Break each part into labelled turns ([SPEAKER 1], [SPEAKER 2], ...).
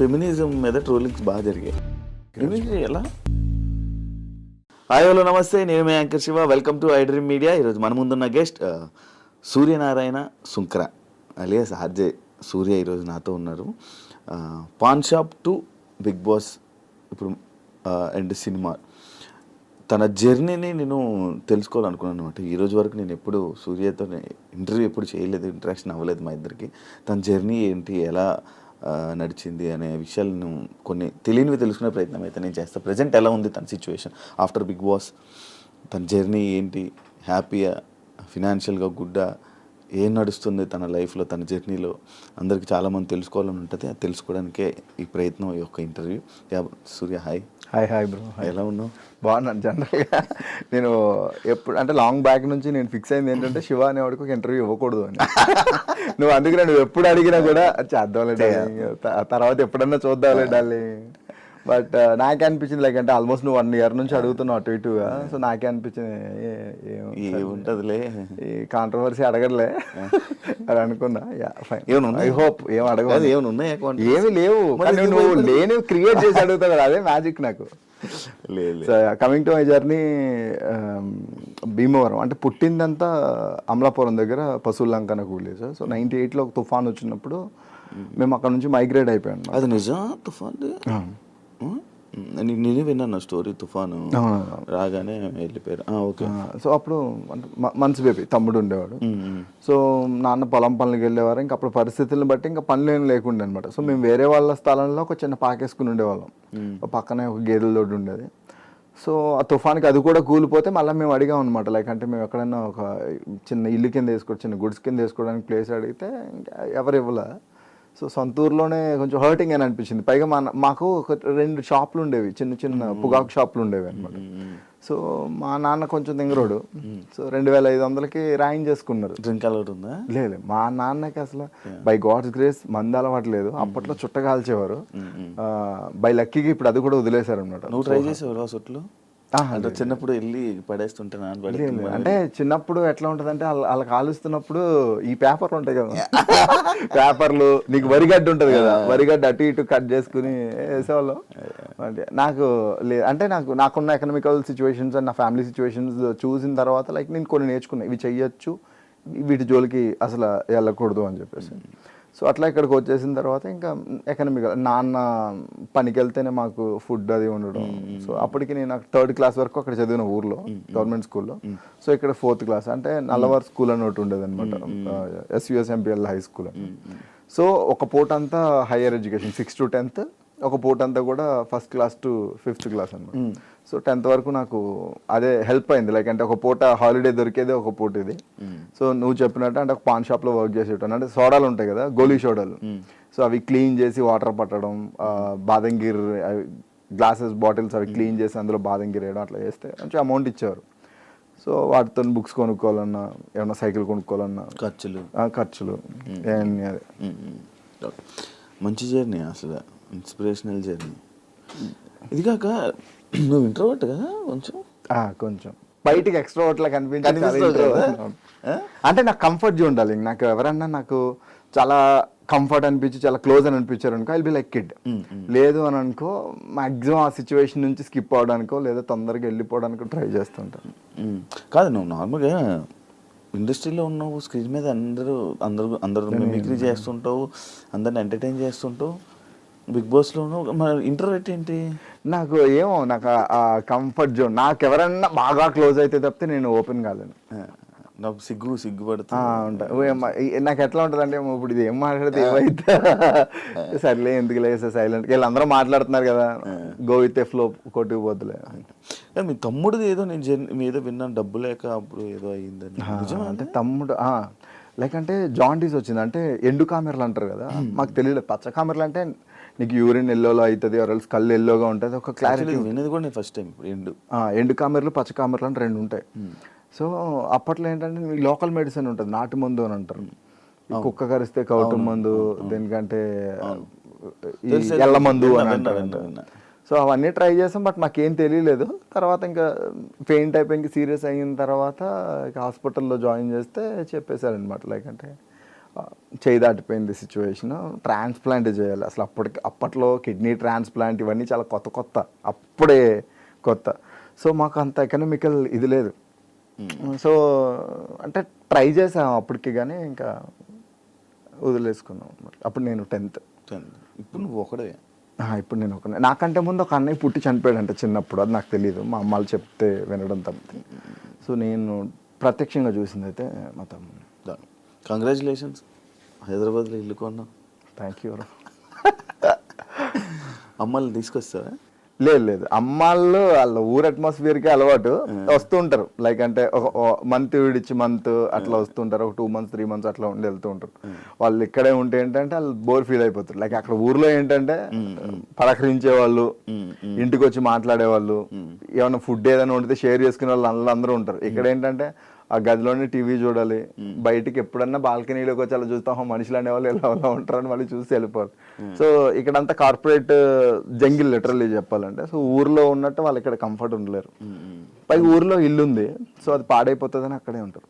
[SPEAKER 1] Feminism మీద trollings బాగా జరిగాయి. ఎలా? హాయ్ హలో నమస్తే, నేను మీ anchor Shiva. Welcome to I dream media. ఈరోజు మన ముందున్న guest Suryanarayana Sunkara alias RJ Surya ఈరోజు నాతో ఉన్నారు. Pan shop to Bigg Boss ఇప్పుడు అండ్ సినిమా, తన జర్నీని నేను తెలుసుకోవాలనుకున్నాను అనమాట. ఈరోజు వరకు నేను ఎప్పుడు సూర్యతో ఇంటర్వ్యూ ఎప్పుడు చేయలేదు, ఇంటరాక్షన్ అవ్వలేదు మా ఇద్దరికి. తన జర్నీ ఏంటి, ఎలా నడిచింది అనే విషయాలను కొన్ని తెలియనివి తెలుసుకునే ప్రయత్నం అయితే నేను చేస్తాను. ప్రజెంట్ ఎలా ఉంది తన సిచ్యువేషన్ ఆఫ్టర్ బిగ్ బాస్, తన జర్నీ ఏంటి, హ్యాపీయా, ఫినాన్షియల్గా గుడ్డా, ఏం నడుస్తుంది తన లైఫ్లో, తన జర్నీలో అందరికీ చాలామంది తెలుసుకోవాలని ఉంటుంది. అది తెలుసుకోవడానికే ఈ ప్రయత్నం, ఈ యొక్క ఇంటర్వ్యూ. సూర్య హాయ్.
[SPEAKER 2] Hi bro.
[SPEAKER 1] ఎలా ఉన్నావు?
[SPEAKER 2] బాగున్నాను. జనరల్గా నేను ఎప్పుడు అంటే లాంగ్ బ్యాక్ నుంచి నేను ఫిక్స్ అయింది ఏంటంటే శివ అనేవాడికి ఒక ఇంటర్వ్యూ ఇవ్వకూడదు అని. నువ్వు అందుకనే నువ్వు ఎప్పుడు అడిగినా కూడా చేద్దాంలే డార్లింగ్, తర్వాత ఎప్పుడన్నా చూద్దాంలే డార్లింగ్. బట్ నాకే అనిపించింది లైక్ అంటే ఆల్మోస్ట్ నువ్వు 1 year నుంచి అడుగుతున్నావు అటు ఇటుగా. సో నాకే అనిపించింది
[SPEAKER 1] ఏముంటుందిలే,
[SPEAKER 2] ఈ కాంట్రవర్సీ అడగలే అని అనుకున్నా. ఐ హోప్ ఏం అడగదు. ఏమి లేవు, నువ్వు లేని క్రియేట్ చేసి అడుగుతావు కదా, అదే మ్యాజిక్ నాకు. Coming to my journey, Bhimavaram అంటే పుట్టిందంతా అమలాపురం దగ్గర పశువులంక విలేజ్. సో 98లో ఒక తుఫాన్ వచ్చినప్పుడు మేము అక్కడ నుంచి మైగ్రేట్ అయిపోయాం.
[SPEAKER 1] అది నిజం? తుఫాన్ నేను విన్నాను స్టోరీ, తుఫాను రాగానే వెళ్ళిపోయారు. ఓకే.
[SPEAKER 2] సో అప్పుడు మంచి బేబీ తమ్ముడు ఉండేవాడు. సో నాన్న పొలం పనులకు వెళ్ళేవారు. ఇంకా అప్పుడు పరిస్థితులను బట్టి ఇంకా పనులు ఏం లేకుండా అనమాట. సో మేము వేరే వాళ్ళ స్థలంలో ఒక చిన్న పాకేసుకుని ఉండేవాళ్ళం. పక్కనే ఒక గేదెల దొడ్డు ఉండేది. సో ఆ తుఫాన్కి అది కూడా కూలిపోతే మళ్ళీ మేము అడిగాం అనమాట. లైక్ అంటే మేము ఎక్కడైనా ఒక చిన్న ఇల్లు కింద వేసుకోవడం, చిన్న గుడ్స్ కింద వేసుకోవడానికి ప్లేస్ అడిగితే ఎవరు ఇవ్వలే. సో సొంతూరులోనే కొంచెం హర్టింగ్ అని అనిపించింది. పైగా మాకు ఒక 2 షాపులు ఉండేవి, చిన్న చిన్న పొగాకు షాపులు ఉండేవి అనమాట. సో మా నాన్న కొంచెం దింగరోడు. సో 2500కి రాయిన్ చేసుకున్నారు.
[SPEAKER 1] డ్రింక్ అలౌడ్ ఉందా?
[SPEAKER 2] లేదు, మా నాన్నకి అసలు బై గాడ్స్ గ్రేస్ మందు అలవాట్లేదు. అప్పట్లో చుట్ట కాల్చేవారు. బై లక్కీకి ఇప్పుడు అది కూడా వదిలేశారు అనమాట.
[SPEAKER 1] నువ్వు ట్రై చేసేవారు ఆ చుట్లు? అంటే చిన్నప్పుడు వెళ్ళి పడేస్తుంటే
[SPEAKER 2] అంటే చిన్నప్పుడు ఎట్లా ఉంటుంది అంటే వాళ్ళ కాలుస్తున్నప్పుడు ఈ పేపర్లు ఉంటాయి కదా, పేపర్లు, నీకు వరిగడ్డ ఉంటుంది కదా, వరిగడ్డ అటు ఇటు కట్ చేసుకుని వేసేవాళ్ళం. అంటే నాకు అంటే నాకున్న ఎకనామికల్ సిచ్యువేషన్స్ అండ్ నా ఫ్యామిలీ సిచ్యువేషన్స్ చూసిన తర్వాత లైక్ నేను కొన్ని నేర్చుకున్నా, ఇవి చెయ్యొచ్చు, వీటి జోలికి అసలు వెళ్ళకూడదు అని చెప్పేసి. సో అట్లా ఇక్కడికి వచ్చేసిన తర్వాత ఇంకా ఎకనామికల్, నాన్న పనికి వెళ్తేనే మాకు ఫుడ్ అది ఉండడం. సో అప్పటికి నేను 3rd class వరకు అక్కడ చదివిన ఊర్లో గవర్నమెంట్ స్కూల్లో. సో ఇక్కడ 4th class అంటే నల్లవారు స్కూల్ అని ఒకటి ఉండేది అనమాట, SUSMPL హై స్కూల్ అని. సో ఒక పూట అంతా హైయర్ ఎడ్యుకేషన్ 6 to 10th, ఒక పూట అంతా కూడా 1st class to 5th class అనమాట. సో 10th వరకు నాకు అదే హెల్ప్ అయింది. లైక్ అంటే ఒక పూట హాలిడే దొరికేదే ఒక పూట ఇది. సో నువ్వు చెప్పినట్టు అంటే ఒక పాన్ షాప్లో వర్క్ చేసేటాను. అంటే సోడాలు ఉంటాయి కదా, గోలీ సోడాలు. సో అవి క్లీన్ చేసి వాటర్ పట్టడం, బాదంగిర్ గ్లాసెస్ బాటిల్స్ అవి క్లీన్ చేసి అందులో బాదంగిర్ వేయడం, అట్లా చేస్తే మంచి అమౌంట్ ఇచ్చేవారు. సో వాటితో బుక్స్ కొనుక్కోవాలన్నా, ఏమన్నా సైకిల్ కొనుక్కోవాలన్నా ఖర్చులు ఇవన్నీ. అదే
[SPEAKER 1] మంచి జర్నీ, అసలు ఇన్స్పిరేషనల్ జర్నీ. ఇది కాక నువ్వు ఇంట్రోవర్ట్ కదా,
[SPEAKER 2] కొంచెం బయటికి ఎక్స్ట్రోవర్ట్ లా కనిపించింది. అంటే నాకు కంఫర్ట్ జోన్ ఉండాలి. నాకు ఎవరన్నా నాకు చాలా కంఫర్ట్ అనిపించి చాలా క్లోజ్ అని అనిపించారు అనుకో, ఐల్ బి లైక్ కిడ్. లేదు అని అనుకో, మాక్సిమం ఆ సిచ్యువేషన్ నుంచి స్కిప్ అవడానికో లేదా తొందరగా వెళ్ళిపోవడానికో ట్రై చేస్తుంటాను.
[SPEAKER 1] కాదు, నువ్వు నార్మల్గా ఇండస్ట్రీలో ఉన్నావు, స్క్రీన్ మీద అందరూ మిమిక్రీ చేస్తుంటావు, అందరిని ఎంటర్టైన్ చేస్తుంటావు. బిగ్ బాస్లో మన ఇంటర్వ్యూట్ ఏంటి?
[SPEAKER 2] నాకు ఏమో, నాకు ఆ కంఫర్ట్ జోన్, నాకు ఎవరన్నా బాగా క్లోజ్ అయితే తప్పితే నేను ఓపెన్ కాలేను.
[SPEAKER 1] నాకు సిగ్గుపడుతా
[SPEAKER 2] ఉంటా. నాకు ఎట్లా ఉంటుంది అంటే, ఇప్పుడు ఇది ఏం మాట్లాడితే ఏమైతే సర్లే ఎందుకు లేదు సైలెంట్, వీళ్ళందరూ మాట్లాడుతున్నారు కదా, గో విత్ ఏ ఫ్లో, కొట్టుకుపోతులే.
[SPEAKER 1] మీ తమ్ముడిది ఏదో నేను ఏదో విన్నాను, డబ్బు లేక అప్పుడు ఏదో అయ్యిందని.
[SPEAKER 2] అంటే తమ్ముడు లైక్ అంటే జాండీస్ వచ్చింది. అంటే ఎండు కామెరలు అంటారు కదా, మాకు తెలియలేదు. పచ్చ కామెరలు అంటే నీకు యూరిన్ ఎల్లోలో అవుతుంది, ఆర్ఎల్స్ కళ్ళు ఎల్లోగా ఉంటుంది, ఒక క్లారిటీ.
[SPEAKER 1] వినేది కూడా నేను ఫస్ట్ టైం.
[SPEAKER 2] ఎండు కామెరలు పచ్చ కామెరలు అంటే 2 ఉంటాయి. సో అప్పట్లో ఏంటంటే లోకల్ మెడిసిన్ ఉంటుంది, నాటు మందు అని అంటారు. కుక్క కరిస్తే కౌటు మందు, దేనికంటే ఎల్ల మందు అని అంటారు. సో అవన్నీ ట్రై చేసాం, బట్ మాకేం తెలియలేదు. తర్వాత ఇంకా పెయింట్ అయిపోయి సీరియస్ అయిన తర్వాత హాస్పిటల్లో జాయిన్ చేస్తే చెప్పేశారనమాట. లైక్ అంటే చేయి దాటిపోయింది సిచ్యువేషన్, ట్రాన్స్ప్లాంట్ చేయాలి. అసలు అప్పట్లో కిడ్నీ ట్రాన్స్ప్లాంట్ ఇవన్నీ చాలా కొత్త అప్పుడే కొత్త. సో మాకు అంత ఎకనామికల్ ఇది లేదు. సో అంటే ట్రై చేసాం అప్పటికి, కానీ ఇంకా వదిలేసుకున్నాం అనమాట. అప్పుడు నేను 10th.
[SPEAKER 1] ఇప్పుడు నువ్వు ఒకడే?
[SPEAKER 2] ఇప్పుడు నేను నాకంటే ముందు ఒక అన్నయ్య పుట్టి చనిపోయాడంట చిన్నప్పుడు, అది నాకు తెలియదు, మా అమ్మాళ్ళు చెప్తే వినడం తప్పితే. సో నేను ప్రత్యక్షంగా చూసింది అయితే మా తమ్ముడు.
[SPEAKER 1] కంగ్రాచులేషన్స్, హైదరాబాద్లో ఇల్లు కొన్నాం.
[SPEAKER 2] Thank you.
[SPEAKER 1] అమ్మాయిని తీసుకొస్తావా?
[SPEAKER 2] లేదు, అమ్మాళ్ళు వాళ్ళ ఊరు అట్మాస్ఫియర్కి అలవాటు, వస్తూ ఉంటారు. లైక్ అంటే ఒక మంత్ విడిచి మంత్ అట్లా వస్తుంటారు, ఒక 2 months 3 months అట్లా ఉండి వెళ్తూ ఉంటారు. వాళ్ళు ఇక్కడే ఉంటే ఏంటంటే వాళ్ళు బోర్ ఫీల్ అయిపోతారు. లైక్ అక్కడ ఊర్లో ఏంటంటే పలకరించే వాళ్ళు, ఇంటికి వచ్చి మాట్లాడేవాళ్ళు, ఏమైనా ఫుడ్ ఏదైనా వండితే షేర్ చేసుకునే వాళ్ళు అందరూ ఉంటారు. ఇక్కడ ఏంటంటే ఆ గదిలోనే టీవీ చూడాలి, బయటికి ఎప్పుడన్నా బాల్కనీలోకి వచ్చి అలా చూస్తాం, మనుషులు అనేవాళ్ళు ఎలా ఉంటారని మళ్ళీ చూసి వెళ్ళిపోవాలి. సో ఇక్కడంతా కార్పొరేట్ జంగిల్ లిటరల్లీ చెప్పాలంటే. సో ఊర్లో ఉన్నట్టు వాళ్ళు ఇక్కడ కంఫర్ట్ ఉండలేరు. పైగా ఊర్లో ఇల్లు ఉంది, సో అది పాడైపోతుందని అక్కడే ఉంటారు.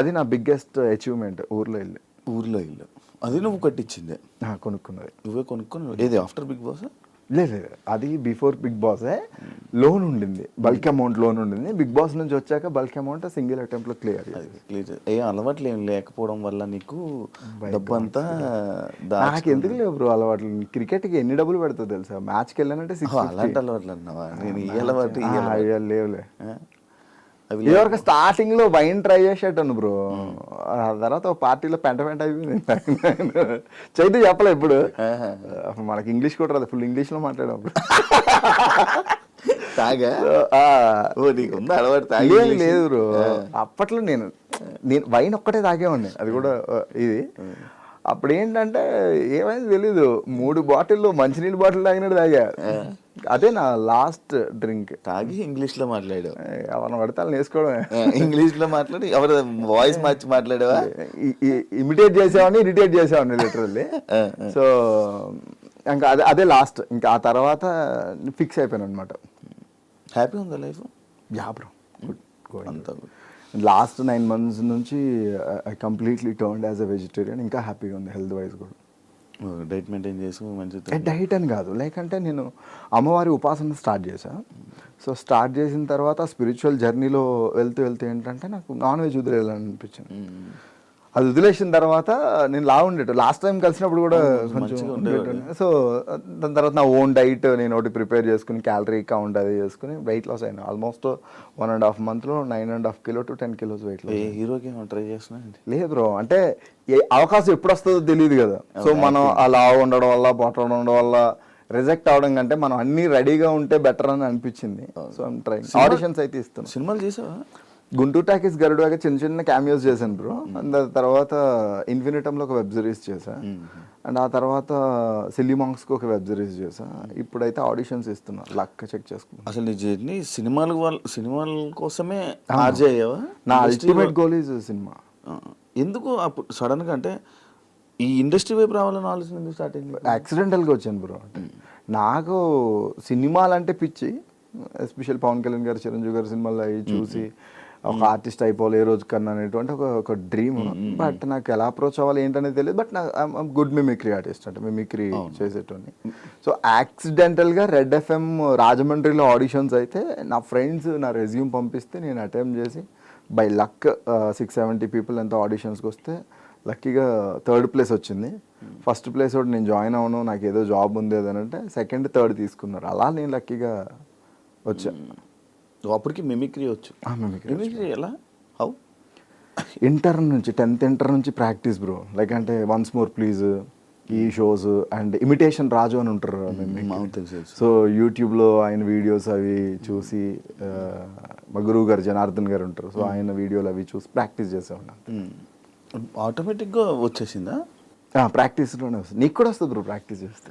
[SPEAKER 2] అది నా బిగ్గెస్ట్ అచీవ్మెంట్, ఊర్లో ఇల్లు.
[SPEAKER 1] అది నువ్వు కట్టించిందే?
[SPEAKER 2] కొనుక్కున్నది.
[SPEAKER 1] నువ్వే కొనుక్కున్నావు? ఏది ఆఫ్టర్ బిగ్ బాస్?
[SPEAKER 2] లేదు, అది బిఫోర్ బిగ్ బాసే. లోన్ ఉండింది, బల్క్ అమౌంట్ లోన్ ఉండింది. బిగ్ బాస్ నుంచి వచ్చాక బల్క్ అమౌంట్ సింగిల్ అటెంప్ట్ లో క్లియర్.
[SPEAKER 1] ఏ అలవాట్లు ఏం లేకపోవడం వల్ల నీకు డబ్బు అంతా?
[SPEAKER 2] నాకు ఎందుకు లేవు బ్రో అలవాట్లు. క్రికెట్కి ఎన్ని డబ్బులు పెడతావు తెలుసా? మ్యాచ్కి వెళ్ళానంటే
[SPEAKER 1] అలాంటి అలవాట్లు అన్నావా? నేను ఈ అలవాటు
[SPEAKER 2] లేవులే. ఇదివరకు స్టార్టింగ్ లో వైన్ ట్రై చేసేటాను బ్రో, ఆ తర్వాత ఒక పార్టీలో పెంట అయిపోయింది. చైతు చెప్పలే ఇప్పుడు, మనకి ఇంగ్లీష్ కూడా రాదు, ఫుల్ ఇంగ్లీష్ లో మాట్లాడేప్పుడు. లేదు బ్రో, అప్పట్లో నేను వైన్ ఒక్కటే తాగేవాడిని, అది కూడా ఇది. అప్పుడు ఏంటంటే ఏమైంది తెలీదు, 3 బాటిల్లో మంచినీళ్ళు బాటిల్ తాగినట్టు తాగా. అదే నా లాస్ట్ డ్రింక్.
[SPEAKER 1] తాగి ఇంగ్లీష్ లో మాట్లాడావు?
[SPEAKER 2] ఎవరిని పడితే వాళ్ళని వేసుకోవడమే.
[SPEAKER 1] ఇంగ్లీష్ లో మాట్లాడి ఎవరు వాయిస్ మార్చి మాట్లాడావా?
[SPEAKER 2] ఇమిటేట్ చేసేవాడిని, ఇరిటేట్ చేసేవాడిని లిటరల్లీ. సో ఇంకా అదే లాస్ట్. ఇంకా ఆ తర్వాత ఫిక్స్ అయిపోయాను అనమాట.
[SPEAKER 1] హ్యాపీ ఉందా లైఫ్?
[SPEAKER 2] Yeah bro, good. అంతా లాస్ట్ 9 months నుంచి I completely turned as a vegetarian. ఇంకా హ్యాపీగా ఉంది హెల్త్ వైజ్ కూడా.
[SPEAKER 1] డైట్ మెయింటైన్ చేసి మంచిగా?
[SPEAKER 2] డైట్ అని కాదు, లైక్ అంటే నేను అమ్మవారి ఉపాసన స్టార్ట్ చేశాను. సో స్టార్ట్ చేసిన తర్వాత స్పిరిచువల్ జర్నీలో వెళ్తూ ఏంటంటే నాకు నాన్ వెజ్ వదిలేయాలనిపించింది. అది వదిలేసిన తర్వాత నేను లాస్ట్ టైం కలిసినప్పుడు కూడా కొంచెం. సో దాని తర్వాత నా ఓన్ డైట్ నేను ఒకటి ప్రిపేర్ చేసుకుని, క్యాలరీ కౌంట్ అది చేసుకుని వెయిట్ లాస్ అయినా. Almost 1.5 months 9.5 kilo to 10 kilos weight loss.
[SPEAKER 1] హీరోకి ట్రై చేస్తున్నా? లేదు
[SPEAKER 2] బ్రో, అంటే అవకాశం ఎప్పుడు వస్తుందో తెలియదు కదా. సో మనం అలా ఉండడం వల్ల, పొట్ట ఉండడం వల్ల రిజెక్ట్ అవడం కంటే మనం అన్ని రెడీగా ఉంటే బెటర్ అని అనిపించింది. So I'm trying. ఆడిషన్స్ అయితే ఇస్తున్నాను.
[SPEAKER 1] సినిమాలు చేసావా?
[SPEAKER 2] గుంటూరు టాకీస్, గరుడాగా చిన్న క్యామియోస్ చేశాను బ్రో. అండ్ తర్వాత ఇన్ఫినిటంలో ఒక వెబ్ సిరీస్ చేశా. అండ్ ఆ తర్వాత సిల్లీ మాంక్స్కి ఒక వెబ్ సిరీస్ చేశా. ఇప్పుడైతే ఆడిషన్స్ ఇస్తున్నా, లక్ చెక్ చేసుకున్నా.
[SPEAKER 1] అసలు నీ జర్నీ సినిమాల కోసమే ఆర్జే అయ్యావా?
[SPEAKER 2] నా అల్టిమేట్ గోల్ ఈజ్ సినిమా.
[SPEAKER 1] ఎందుకు అప్పుడు సడన్గా అంటే ఈ ఇండస్ట్రీ వైపు రావాలని ఆలోచన ఎందుకు స్టార్ట్ అయింది?
[SPEAKER 2] యాక్సిడెంటల్గా వచ్చాను బ్రో. నాకు సినిమాలంటే పిచ్చి, ఎస్పెషల్ పవన్ కళ్యాణ్ గారు, చిరంజీవి గారి సినిమాలు అవి చూసి ఒక ఆర్టిస్ట్ అయిపోవాలి ఏ రోజు కన్నా అనేటువంటి ఒక డ్రీమ్. బట్ నాకు ఎలా అప్రోచ్ అవ్వాలి ఏంటనేది తెలియదు. బట్ నాకు గుడ్ మిమిక్రీ ఆర్టిస్ట్, అంటే మిమిక్రీ చేసేటోని. సో యాక్సిడెంటల్గా రెడ్ FM రాజమండ్రిలో ఆడిషన్స్ అయితే నా ఫ్రెండ్స్ నా రెజ్యూమ్ పంపిస్తే నేను అటెంప్ట్ చేసి బై లక్ 670 people ఎంతో ఆడిషన్స్కి వస్తే లక్కీగా 3rd place వచ్చింది. ఫస్ట్ ప్లేస్ ఒకటి నేను జాయిన్ అవ్వను, నాకు ఏదో జాబ్ ఉంది అని అంటే 2nd 3rd తీసుకున్నారు. అలా నేను లక్కీగా వచ్చా.
[SPEAKER 1] అప్పటికి మిమిక్రీ వచ్చు? మిమిక్రీ ఎలా? హౌ?
[SPEAKER 2] ఇంటర్ నుంచి 10th ఇంటర్ నుంచి ప్రాక్టీస్ బ్రో. లైక్ అంటే వన్స్ మోర్ ప్లీజ్, ఈ షోస్ అండ్ ఇమిటేషన్ రాజు అని ఉంటారు. సో యూట్యూబ్లో ఆయన వీడియోస్ అవి చూసి, మా గురువు గారు జనార్దన్ గారు ఉంటారు, సో ఆయన వీడియోలు అవి చూసి ప్రాక్టీస్ చేసేవాడిని.
[SPEAKER 1] ఆటోమేటిక్గా వచ్చేసిందా?
[SPEAKER 2] ప్రాక్టీస్లోనే వస్తుంది. నీకు కూడా వస్తుంది బ్రో ప్రాక్టీస్ చేస్తే.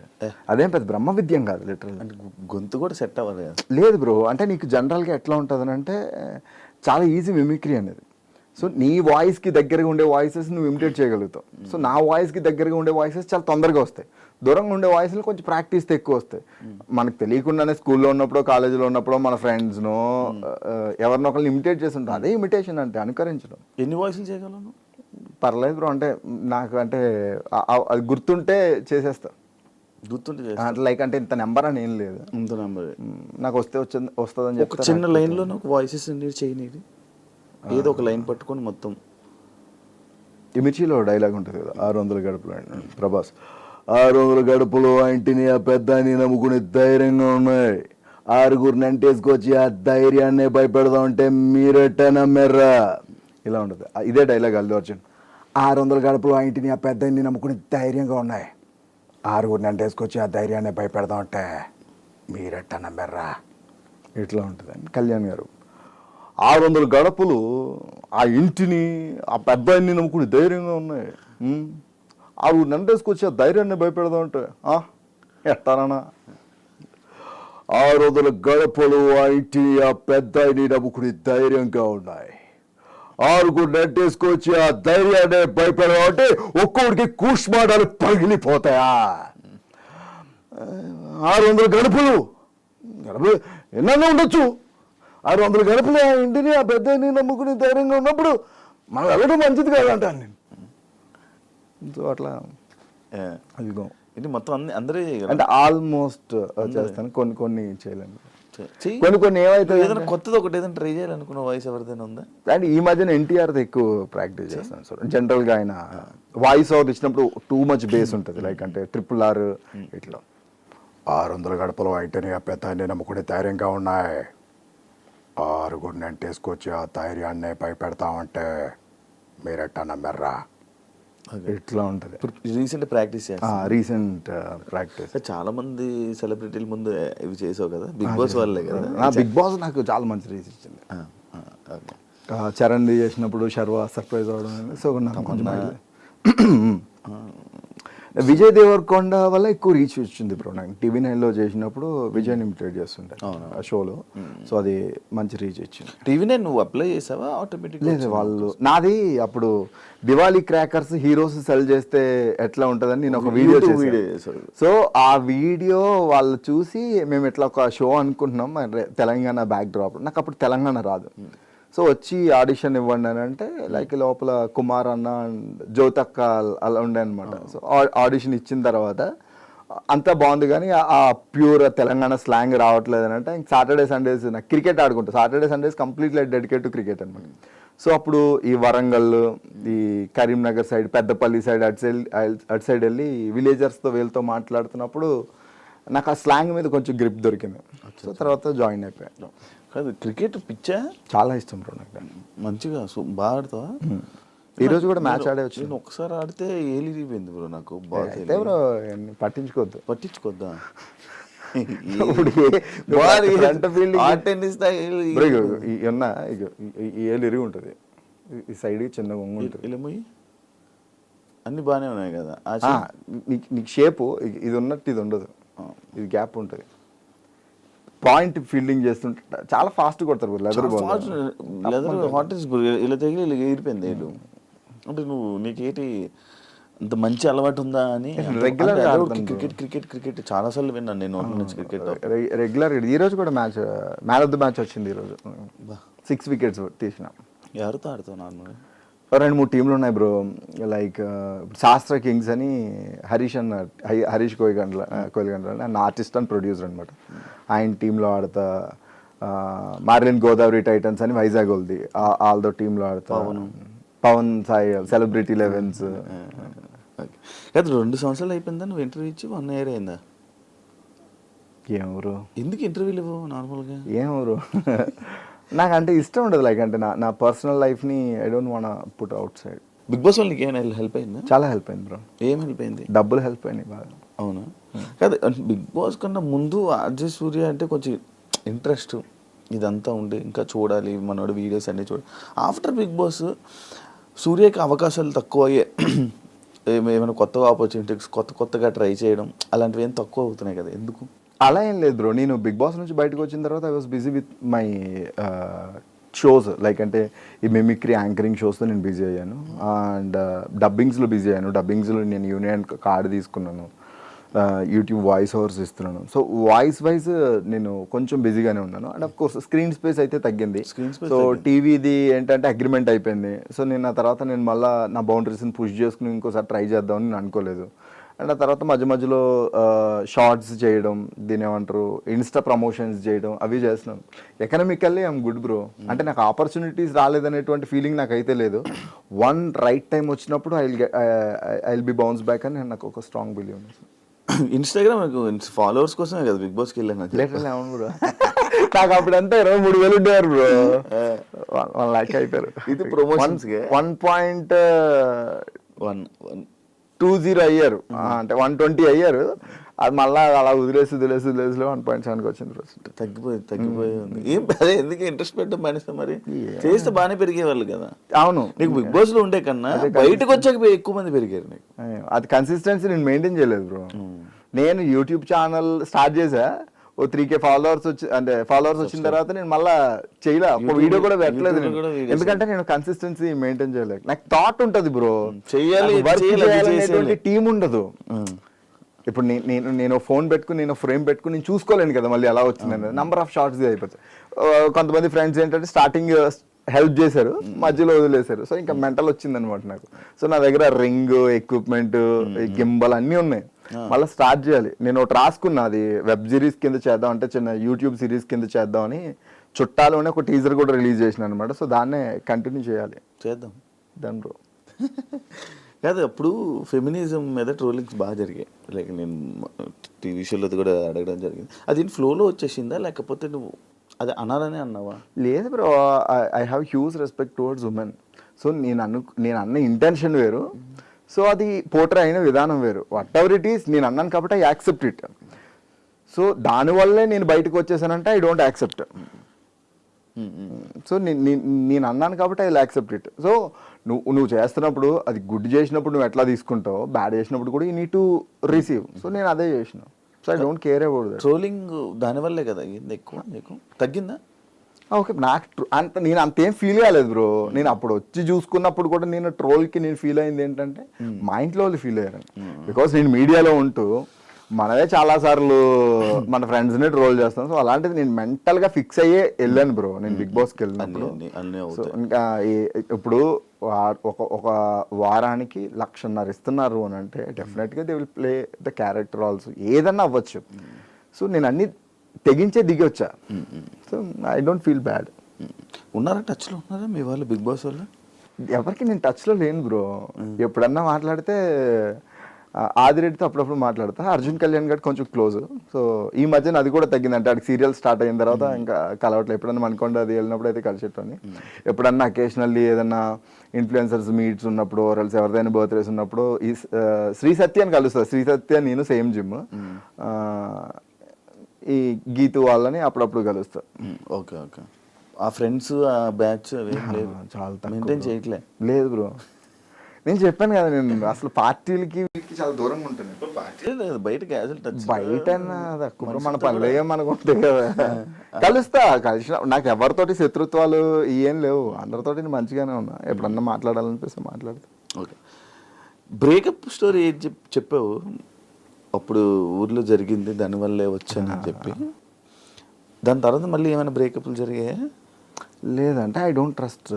[SPEAKER 2] అదేం పెద్ద బ్రహ్మ విద్యం కాదు లిటరల్.
[SPEAKER 1] అంటే గొంతు కూడా సెట్ అవ్వాలి?
[SPEAKER 2] లేదు బ్రో, అంటే నీకు జనరల్గా ఎట్లా ఉంటుంది అంటే చాలా ఈజీ మిమిక్రీ అనేది. సో నీ వాయిస్కి దగ్గరగా ఉండే వాయిసెస్ నువ్వు ఇమిటేట్ చేయగలుగుతావు. సో నా వాయిస్కి దగ్గరగా ఉండే వాయిసెస్ చాలా తొందరగా వస్తాయి. దూరంగా ఉండే వాయిస్లు కొంచెం ప్రాక్టీస్ ఎక్కువ వస్తాయి. మనకు తెలియకుండానే స్కూల్లో ఉన్నప్పుడు కాలేజీలో ఉన్నప్పుడు మన ఫ్రెండ్స్నో ఎవరినో ఒకరిని ఇమిటేట్ చేస్తుంటాం. అదే ఇమిటేషన్ అంటే అనుకరించడం.
[SPEAKER 1] ఎన్ని వాయిస్లు చేయగలను?
[SPEAKER 2] పర్లేదు బ్రో, అంటే నాకు అంటే అది గుర్తుంటే చేసేస్తా.
[SPEAKER 1] గుర్తుంటే
[SPEAKER 2] లైక్ అంటే ఇంత నెంబర్ అని ఏం లేదు,
[SPEAKER 1] ఇంత నెంబర్
[SPEAKER 2] నాకు వస్తుందని
[SPEAKER 1] ఒక చిన్న లైన్లో నాకు వాయిసెస్ చేయనీది, ఏదో ఒక లైన్ పట్టుకొని మొత్తం.
[SPEAKER 2] ఈ మిర్చిలో డైలాగ్ ఉంటుంది కదా, 600 గడుపులు ప్రభాస్, 600 గడుపులు ఇంటిని ఆ పెద్దాన్ని నమ్ముకుని ధైర్యంగా ఉన్నాయి, 6గురు నంటేసుకొచ్చి ఆ ధైర్యాన్ని భయపెడదాం అంటే మీరెట్ట నమ్మారా, ఇలా ఉంటుంది. ఇదే డైలాగ్ అల్లు అర్జున్. 600 గడుపులు ఇంటిని ఆ పెద్దాన్ని నమ్ముకుని ధైర్యంగా ఉన్నాయి, 6గురు నంటేసుకొచ్చి ఆ ధైర్యాన్ని భయపెడదాం అంటే మీరెట్ట నమ్మారా, ఇట్లా ఉంటుంది. కళ్యాణ్ గారు 600 గడపలు ఆ ఇంటిని ఆ పెద్దాన్ని నమ్ముకుని ధైర్యంగా ఉన్నాయి, 6గురు నంటేసుకొచ్చి ఆ ధైర్యాన్ని భయపెడదాం అంటే ఎట్టానా, 600 గడపలు ఆ ఇంటిని ఆ పెద్దాన్ని నమ్ముకుని ధైర్యంగా ఉన్నాయి, 6గురు నంటేసుకొచ్చి ఆ ధైర్యాన్ని భయపెడదాం అంటే ఒక్కొక్కడికి కూష్మాడాలు పగిలిపోతాయా, 600 గడపలు ఎన్నన్నా ఉండొచ్చు, 600 గడపలు ఆ ఇంటిని ఆ పెద్దని నమ్ముకుని ధైర్యంగా ఉన్నప్పుడు మనం వెళ్ళడం మంచిది కాదంటాను నేను. సో అట్లా అదిగో
[SPEAKER 1] ఇది మొత్తం అందరే
[SPEAKER 2] అంటే ఆల్మోస్ట్ చేస్తాను, కొన్ని చేయలేను.
[SPEAKER 1] చెయ్యి.
[SPEAKER 2] కొన్ని ఏమైతే
[SPEAKER 1] ఏదైనా కొత్తది ఒకటి ఏదైనా ట్రై చేయాలనుకున్న వాయిస్ ఎవరిదైనా ఉందా?
[SPEAKER 2] అండ్ ఈ మధ్యన ఎన్టీఆర్ది ఎక్కువ ప్రాక్టీస్ చేస్తాను సార్. జనరల్గా ఆయన వాయిస్ ఓవర్ ఇచ్చినప్పుడు టూ మచ్ బేస్ ఉంటుంది, లైక్ అంటే RRR ఇట్లా 600 గడపలు ఇంటిని ఆ పెద్దాన్ని నమ్ముకుని ధైర్యంగా ఉన్నాయి, 6గురు నంటేసుకొచ్చి ఆ ధైర్యాన్ని భయపెడతామంటే మీరెట్టా నమ్మారా, ఇట్లా ఉంటుంది.
[SPEAKER 1] Recent practice
[SPEAKER 2] recent practice.
[SPEAKER 1] చాలా మంది సెలబ్రిటీల ముందు ఇవి చేసావు కదా, బిగ్ బాస్ వాళ్ళే కదా.
[SPEAKER 2] బిగ్ బాస్ నాకు చాలా మంచి రీస్ ఇచ్చింది. చరణ్ చేసినప్పుడు శర్వా సర్ప్రైజ్ అవడం, సో నాకు కొంచెం విజయ్ దేవరకొండ వల్ల ఎక్కువ రీచ్ వచ్చింది బ్రో. నాకు TV9లో చేసినప్పుడు విజయ్ని ఇమిటేట్ చేస్తుండే ఆ షోలో, సో అది మంచి రీచ్ ఇచ్చింది.
[SPEAKER 1] TV9 నువ్వు అప్లై చేసావా ఆటోమేటిక్?
[SPEAKER 2] లేదు, వాళ్ళు నాది అప్పుడు దివాళీ క్రాకర్స్ హీరోస్ సెల్ చేస్తే ఎట్లా ఉంటుందని నేను ఒక వీడియో చేశాను. సో ఆ వీడియో వాళ్ళు చూసి మేము ఇట్లా ఒక షో అనుకుంటున్నాం తెలంగాణ బ్యాక్ డ్రాప్, నాకు అప్పుడు తెలంగాణ రాదు. సో వచ్చి ఆడిషన్ ఇవ్వండి అని అంటే లైక్ లోపల కుమార్ అన్న జ్యోతక్క అలా ఉండే అనమాట. సో ఆడిషన్ ఇచ్చిన తర్వాత అంతా బాగుంది కానీ ఆ ప్యూర్ తెలంగాణ స్లాంగ్ రావట్లేదు అని అంటే సాటర్డే సండేస్ నాకు క్రికెట్ ఆడుకుంటా, Saturday Sundays completely dedicate to cricket అనమాట. సో అప్పుడు ఈ వరంగల్, ఈ కరీంనగర్ సైడ్, పెద్దపల్లి సైడ్ అటు సైడ్ వెళ్ళి విలేజర్స్తో వీళ్ళతో మాట్లాడుతున్నప్పుడు నాకు ఆ స్లాంగ్ మీద కొంచెం గ్రిప్ దొరికింది. సో తర్వాత జాయిన్ అయిపోయాను.
[SPEAKER 1] కాదు, క్రికెట్ పిచ్చా
[SPEAKER 2] చాలా ఇష్టం బ్రో నాకు.
[SPEAKER 1] మంచిగా బాగా ఆడతావా?
[SPEAKER 2] ఈరోజు కూడా మ్యాచ్ ఆడే వచ్చి
[SPEAKER 1] నేను ఒకసారి ఆడితే ఏలిపోయింది బ్రో నాకు.
[SPEAKER 2] అయితే బ్రో
[SPEAKER 1] పట్టించుకోద్దా?
[SPEAKER 2] ఈ ఏళ్ళు ఇరిగి ఉంటుంది, ఈ సైడ్ చిన్నగా ఉంటుంది,
[SPEAKER 1] అన్ని బాగానే ఉన్నాయి కదా.
[SPEAKER 2] నీకు షేపు ఇది ఉన్నట్టు ఇది ఉండదు, ఇది గ్యాప్ ఉంటుంది. పాయింట్ ఫీల్డింగ్ చేస్తుంటే చాలా ఫాస్ట్ కొడతారు లెదర్
[SPEAKER 1] ఇలా తగిలి ఇలా ఏరిపోయింది ఏడు. అంటే నీకేటి అంత మంచి అలవాటు ఉందా అని
[SPEAKER 2] రెగ్యులర్
[SPEAKER 1] క్రికెట్ చాలా సార్లు విన్నాను నేను నుంచి క్రికెట్
[SPEAKER 2] రెగ్యులర్. ఈ రోజు కూడా మ్యాన్ ఆఫ్ ది మ్యాచ్ వచ్చింది ఈ రోజు, 6 వికెట్స్ తీసిన.
[SPEAKER 1] ఎవరితో ఆడుతావు నార్మల్గా?
[SPEAKER 2] 2-3 టీంలు ఉన్నాయి బ్రో, లైక్ శాస్త్ర కింగ్స్ అని హరీష్ కోయిగండ్ల అని ఆర్టిస్ట్ అండ్ ప్రొడ్యూసర్ అనమాట. ఆయన టీంలో ఆడతా. మార్లిన్ గోదావరి టైటన్స్ అని వైజాగ్ వాళ్ళది, వాళ్ళతో టీంలో ఆడతా. Pawan Sai celebrity 11s.
[SPEAKER 1] 2 సంవత్సరాలు అయిపోయిందా నువ్వు ఇంటర్వ్యూ ఇచ్చి? 1 year అయిందా?
[SPEAKER 2] ఏమరు
[SPEAKER 1] ఎందుకు ఇంటర్వ్యూలు ఇవ్వవు నార్మల్గా?
[SPEAKER 2] ఏమరు నాకు అంటే ఇష్టం ఉండదు, లైక్ అంటే నా పర్సనల్ లైఫ్ని I don't want put outside.
[SPEAKER 1] Bigg Boss వాళ్ళకి ఏమైనా హెల్ప్ అయిందా?
[SPEAKER 2] చాలా హెల్ప్ అయింది బ్రో.
[SPEAKER 1] ఏం హెల్ప్ అయింది?
[SPEAKER 2] డబ్బులు హెల్ప్ అయినాయి బాగా.
[SPEAKER 1] అవునా? కాదు, బిగ్ బాస్ కన్నా ముందు అజయ్ సూర్య అంటే కొంచెం ఇంట్రెస్ట్ ఇదంతా ఉండే, ఇంకా చూడాలి మనోడు వీడియోస్ అన్నీ చూడాలి. ఆఫ్టర్ బిగ్ బాస్ సూర్యకి అవకాశాలు తక్కువ అయ్యాయి. ఏమైనా కొత్తగా ఆపర్చునిటీస్ కొత్తగా ట్రై చేయడం అలాంటివి ఏం తక్కువ అవుతున్నాయి కదా, ఎందుకు?
[SPEAKER 2] అలా ఏం లేదు బ్రో. నేను బిగ్ బాస్ నుంచి బయటకు వచ్చిన తర్వాత I was busy with my shows like అంటే ఈ మిమిక్రీ యాంకరింగ్ షోస్తో నేను బిజీ అయ్యాను అండ్ డబ్బింగ్స్లో బిజీ అయ్యాను. డబ్బింగ్స్లో నేను యూనియన్ కార్డు తీసుకున్నాను, యూట్యూబ్ వాయిస్ ఓవర్స్ ఇస్తున్నాను. సో వాయిస్ వైజ్ నేను కొంచెం బిజీగానే ఉన్నాను. And of course screen space అయితే తగ్గింది. సో టీవీది ఏంటంటే అగ్రిమెంట్ అయిపోయింది. సో నేను ఆ తర్వాత నేను మళ్ళీ నా బౌండరీస్ని పుష్ చేసుకుని ఇంకోసారి ట్రై చేద్దామని నేను అనుకోలేదు. అండ్ ఆ తర్వాత మధ్య మధ్యలో షార్ట్స్ చేయడం, దీని ఏమంటారు ఇన్స్టా ప్రమోషన్స్ చేయడం అవి చేస్తున్నాను. Economically I'm good bro. అంటే నాకు ఆపర్చునిటీస్ రాలేదనేటువంటి ఫీలింగ్ నాకైతే లేదు. వన్ రైట్ టైం వచ్చినప్పుడు I will B bounce back అని నాకు ఒక స్ట్రాంగ్ బిలీవ్ ఉంది.
[SPEAKER 1] ఇన్స్టాగ్రామ్ ఫాలోవర్స్ కోసమే కదా బిగ్ బాస్కి వెళ్ళాను.
[SPEAKER 2] అవును బ్రో. నాకు అప్పుడు అంతా 23,000 ఉండేవారు బ్రో. 1 lakh అయిపోయారు.
[SPEAKER 1] ఇది ప్రమోషన్స్
[SPEAKER 2] 1.20 అయ్యారు, అంటే 120 అయ్యారు. అది మళ్ళీ అలా వదిలేసి 1.7కి వచ్చింది.
[SPEAKER 1] తగ్గిపోయి ఉంది. ఏం అదే ఎందుకు ఇంట్రెస్ట్ పెట్టడం మానేస్తా మరి? చేస్తే బాగానే పెరిగేవాళ్ళు కదా.
[SPEAKER 2] అవును,
[SPEAKER 1] నీకు బిగ్ బాస్ లో ఉండే కన్నా బయటకు వచ్చాక ఎక్కువ మంది పెరిగారు నీకు.
[SPEAKER 2] అది కన్సిస్టెన్సీ నేను మెయింటైన్ చేయలేదు బ్రో. నేను యూట్యూబ్ ఛానల్ స్టార్ట్ చేసా, ఓ 3K ఫాలోవర్స్ వచ్చిన తర్వాత నేను మళ్ళీ చేయలే, ఒక వీడియో కూడా పెట్టలేదు నేను. ఎందుకంటే నేను కన్సిస్టెన్సీ మెయింటైన్ చేయలేదు. నాకు థాట్ ఉంటుంది బ్రో, చేయాలి టీం ఉండదు. ఇప్పుడు నేను ఫోన్ పెట్టుకుని నేను ఫ్రేమ్ పెట్టుకుని నేను చూసుకోలేను కదా మళ్ళీ ఎలా వచ్చిందని. నంబర్ ఆఫ్ షార్ట్స్ అయిపోతాయి. కొంతమంది ఫ్రెండ్స్ ఏంటంటే స్టార్టింగ్ హెల్ప్ చేశారు, మధ్యలో వదిలేశారు. సో ఇంకా మెంటల్ వచ్చింది అనమాట నాకు. సో నా దగ్గర రింగ్, ఎక్విప్మెంట్, గింబల్ అన్నీ ఉన్నాయి. మళ్ళీ స్టార్ట్ చేయాలి. నేను ఒకటి రాసుకున్నా, అది వెబ్ సిరీస్ కింద చేద్దాం, అంటే చిన్న యూట్యూబ్ సిరీస్ కింద చేద్దామని చుట్టాలోనే ఒక టీజర్ కూడా రిలీజ్ చేసిన అనమాట. సో దాన్నే కంటిన్యూ చేద్దాం దాని బ్రో.
[SPEAKER 1] కాదు, అప్పుడు ఫెమినిజం మీద ట్రోలింగ్స్ బాగా జరిగాయి. లైక్ నేను టీవీ షోలో కూడా అడగడం జరిగింది. అది ఫ్లోలో వచ్చేసిందా లేకపోతే నువ్వు అది అనాలని అన్నావా?
[SPEAKER 2] లేదు bro, I have huge respect towards women. So నేను అన్న ఇంటెన్షన్ వేరు, సో అది పోర్ట్రే అయిన విధానం వేరు. వాట్ ఎవర్ ఇట్ ఈస్, నేను అన్నాను కాబట్టి ఐ యాక్సెప్ట్ ఇట్. సో దానివల్లే నేను బయటకు వచ్చేసానంటే ఐ డోంట్ యాక్సెప్ట్. సో నేను అన్నాను కాబట్టి I will accept it. So నువ్వు చేస్తున్నప్పుడు అది గుడ్ చేసినప్పుడు నువ్వు ఎట్లా తీసుకుంటావు, బ్యాడ్ చేసినప్పుడు కూడా you need to receive. So నేను అదే చేసిన. So I don't care about that.
[SPEAKER 1] Trolling దానివల్లే కదా ఎక్కువ నీకు తగ్గిందా?
[SPEAKER 2] ఓకే, నాకు నేను అంతేం ఫీల్ కాలేదు బ్రో. నేను అప్పుడు వచ్చి చూసుకున్నప్పుడు కూడా నేను ట్రోల్కి నేను ఫీల్ అయింది ఏంటంటే మా ఇంట్లో వాళ్ళు ఫీల్ అయ్యారు. బికాస్ నేను మీడియాలో ఉంటూ మనమే చాలా సార్లు మన ఫ్రెండ్స్ని ట్రోల్ చేస్తాం. సో అలాంటిది నేను మెంటల్గా ఫిక్స్ అయ్యే వెళ్ళాను బ్రో నేను బిగ్ బాస్కి వెళ్ళినప్పుడు. సో ఇంకా ఇప్పుడు ఒక వారానికి 1,50,000 ఇస్తున్నారు అని అంటే డెఫినెట్గా they will play the character also, ఏదన్నా అవ్వచ్చు. సో నేను అన్ని తెగించే దిగి వచ్చా. So I don't feel bad.
[SPEAKER 1] ఉన్నారా టచ్లో ఉన్నారా మీ వాళ్ళు బిగ్ బాస్ వాళ్ళు?
[SPEAKER 2] ఎవరికి నేను టచ్లో లేను బ్రో. ఎప్పుడన్నా మాట్లాడితే ఆదిరెడ్డితో అప్పుడప్పుడు మాట్లాడతా. అర్జున్ కళ్యాణ్ గారు కొంచెం క్లోజ్. సో ఈ మధ్యన అది కూడా తగ్గింది. అంటే అడికి సీరియల్ స్టార్ట్ అయిన తర్వాత ఇంకా కలవట్లేదు. ఎప్పుడన్నా మనకొండ అది వెళ్ళినప్పుడు అయితే కలిసేటోని. ఎప్పుడన్నా అకేషనల్లీ ఏదన్నా ఇన్ఫ్లుయెన్సర్స్ మీట్స్ ఉన్నప్పుడు, ఆర్ఎల్స్ ఎవరిదైనా బర్త్డేస్ ఉన్నప్పుడు ఈ శ్రీ సత్య అని కలుస్తా. శ్రీ సత్య నేను సేమ్ జిమ్. ఈ గీతు వాళ్ళని అప్పుడప్పుడు కలుస్తా.
[SPEAKER 1] Okay okay. ఆ ఫ్రెండ్స్ ఆ బ్యాచ్
[SPEAKER 2] చాలా
[SPEAKER 1] మెయింటైన్ చేయట్లే?
[SPEAKER 2] లేదు బ్రో, నేను చెప్పాను కదా నేను అసలు పార్టీలకి వీళ్ళకి చాలా దూరంగా ఉంటాను. బయట తక్కువ మన పనులు ఏమనుకుంటే కదా కలిసిన. నాకు ఎవరితోటి శత్రుత్వాలు ఏం లేవు, అందరితోటి నేను మంచిగానే ఉన్నా. ఎప్పుడన్నా మాట్లాడాలనిపిస్తే మాట్లాడతా.
[SPEAKER 1] ఓకే, బ్రేకప్ స్టోరీ ఏం చెప్పావు అప్పుడు ఊర్లో జరిగింది, దానివల్లే వచ్చానని చెప్పి. దాని తర్వాత మళ్ళీ ఏమైనా బ్రేకప్లు జరిగాయా?
[SPEAKER 2] లేదంటే I don't trust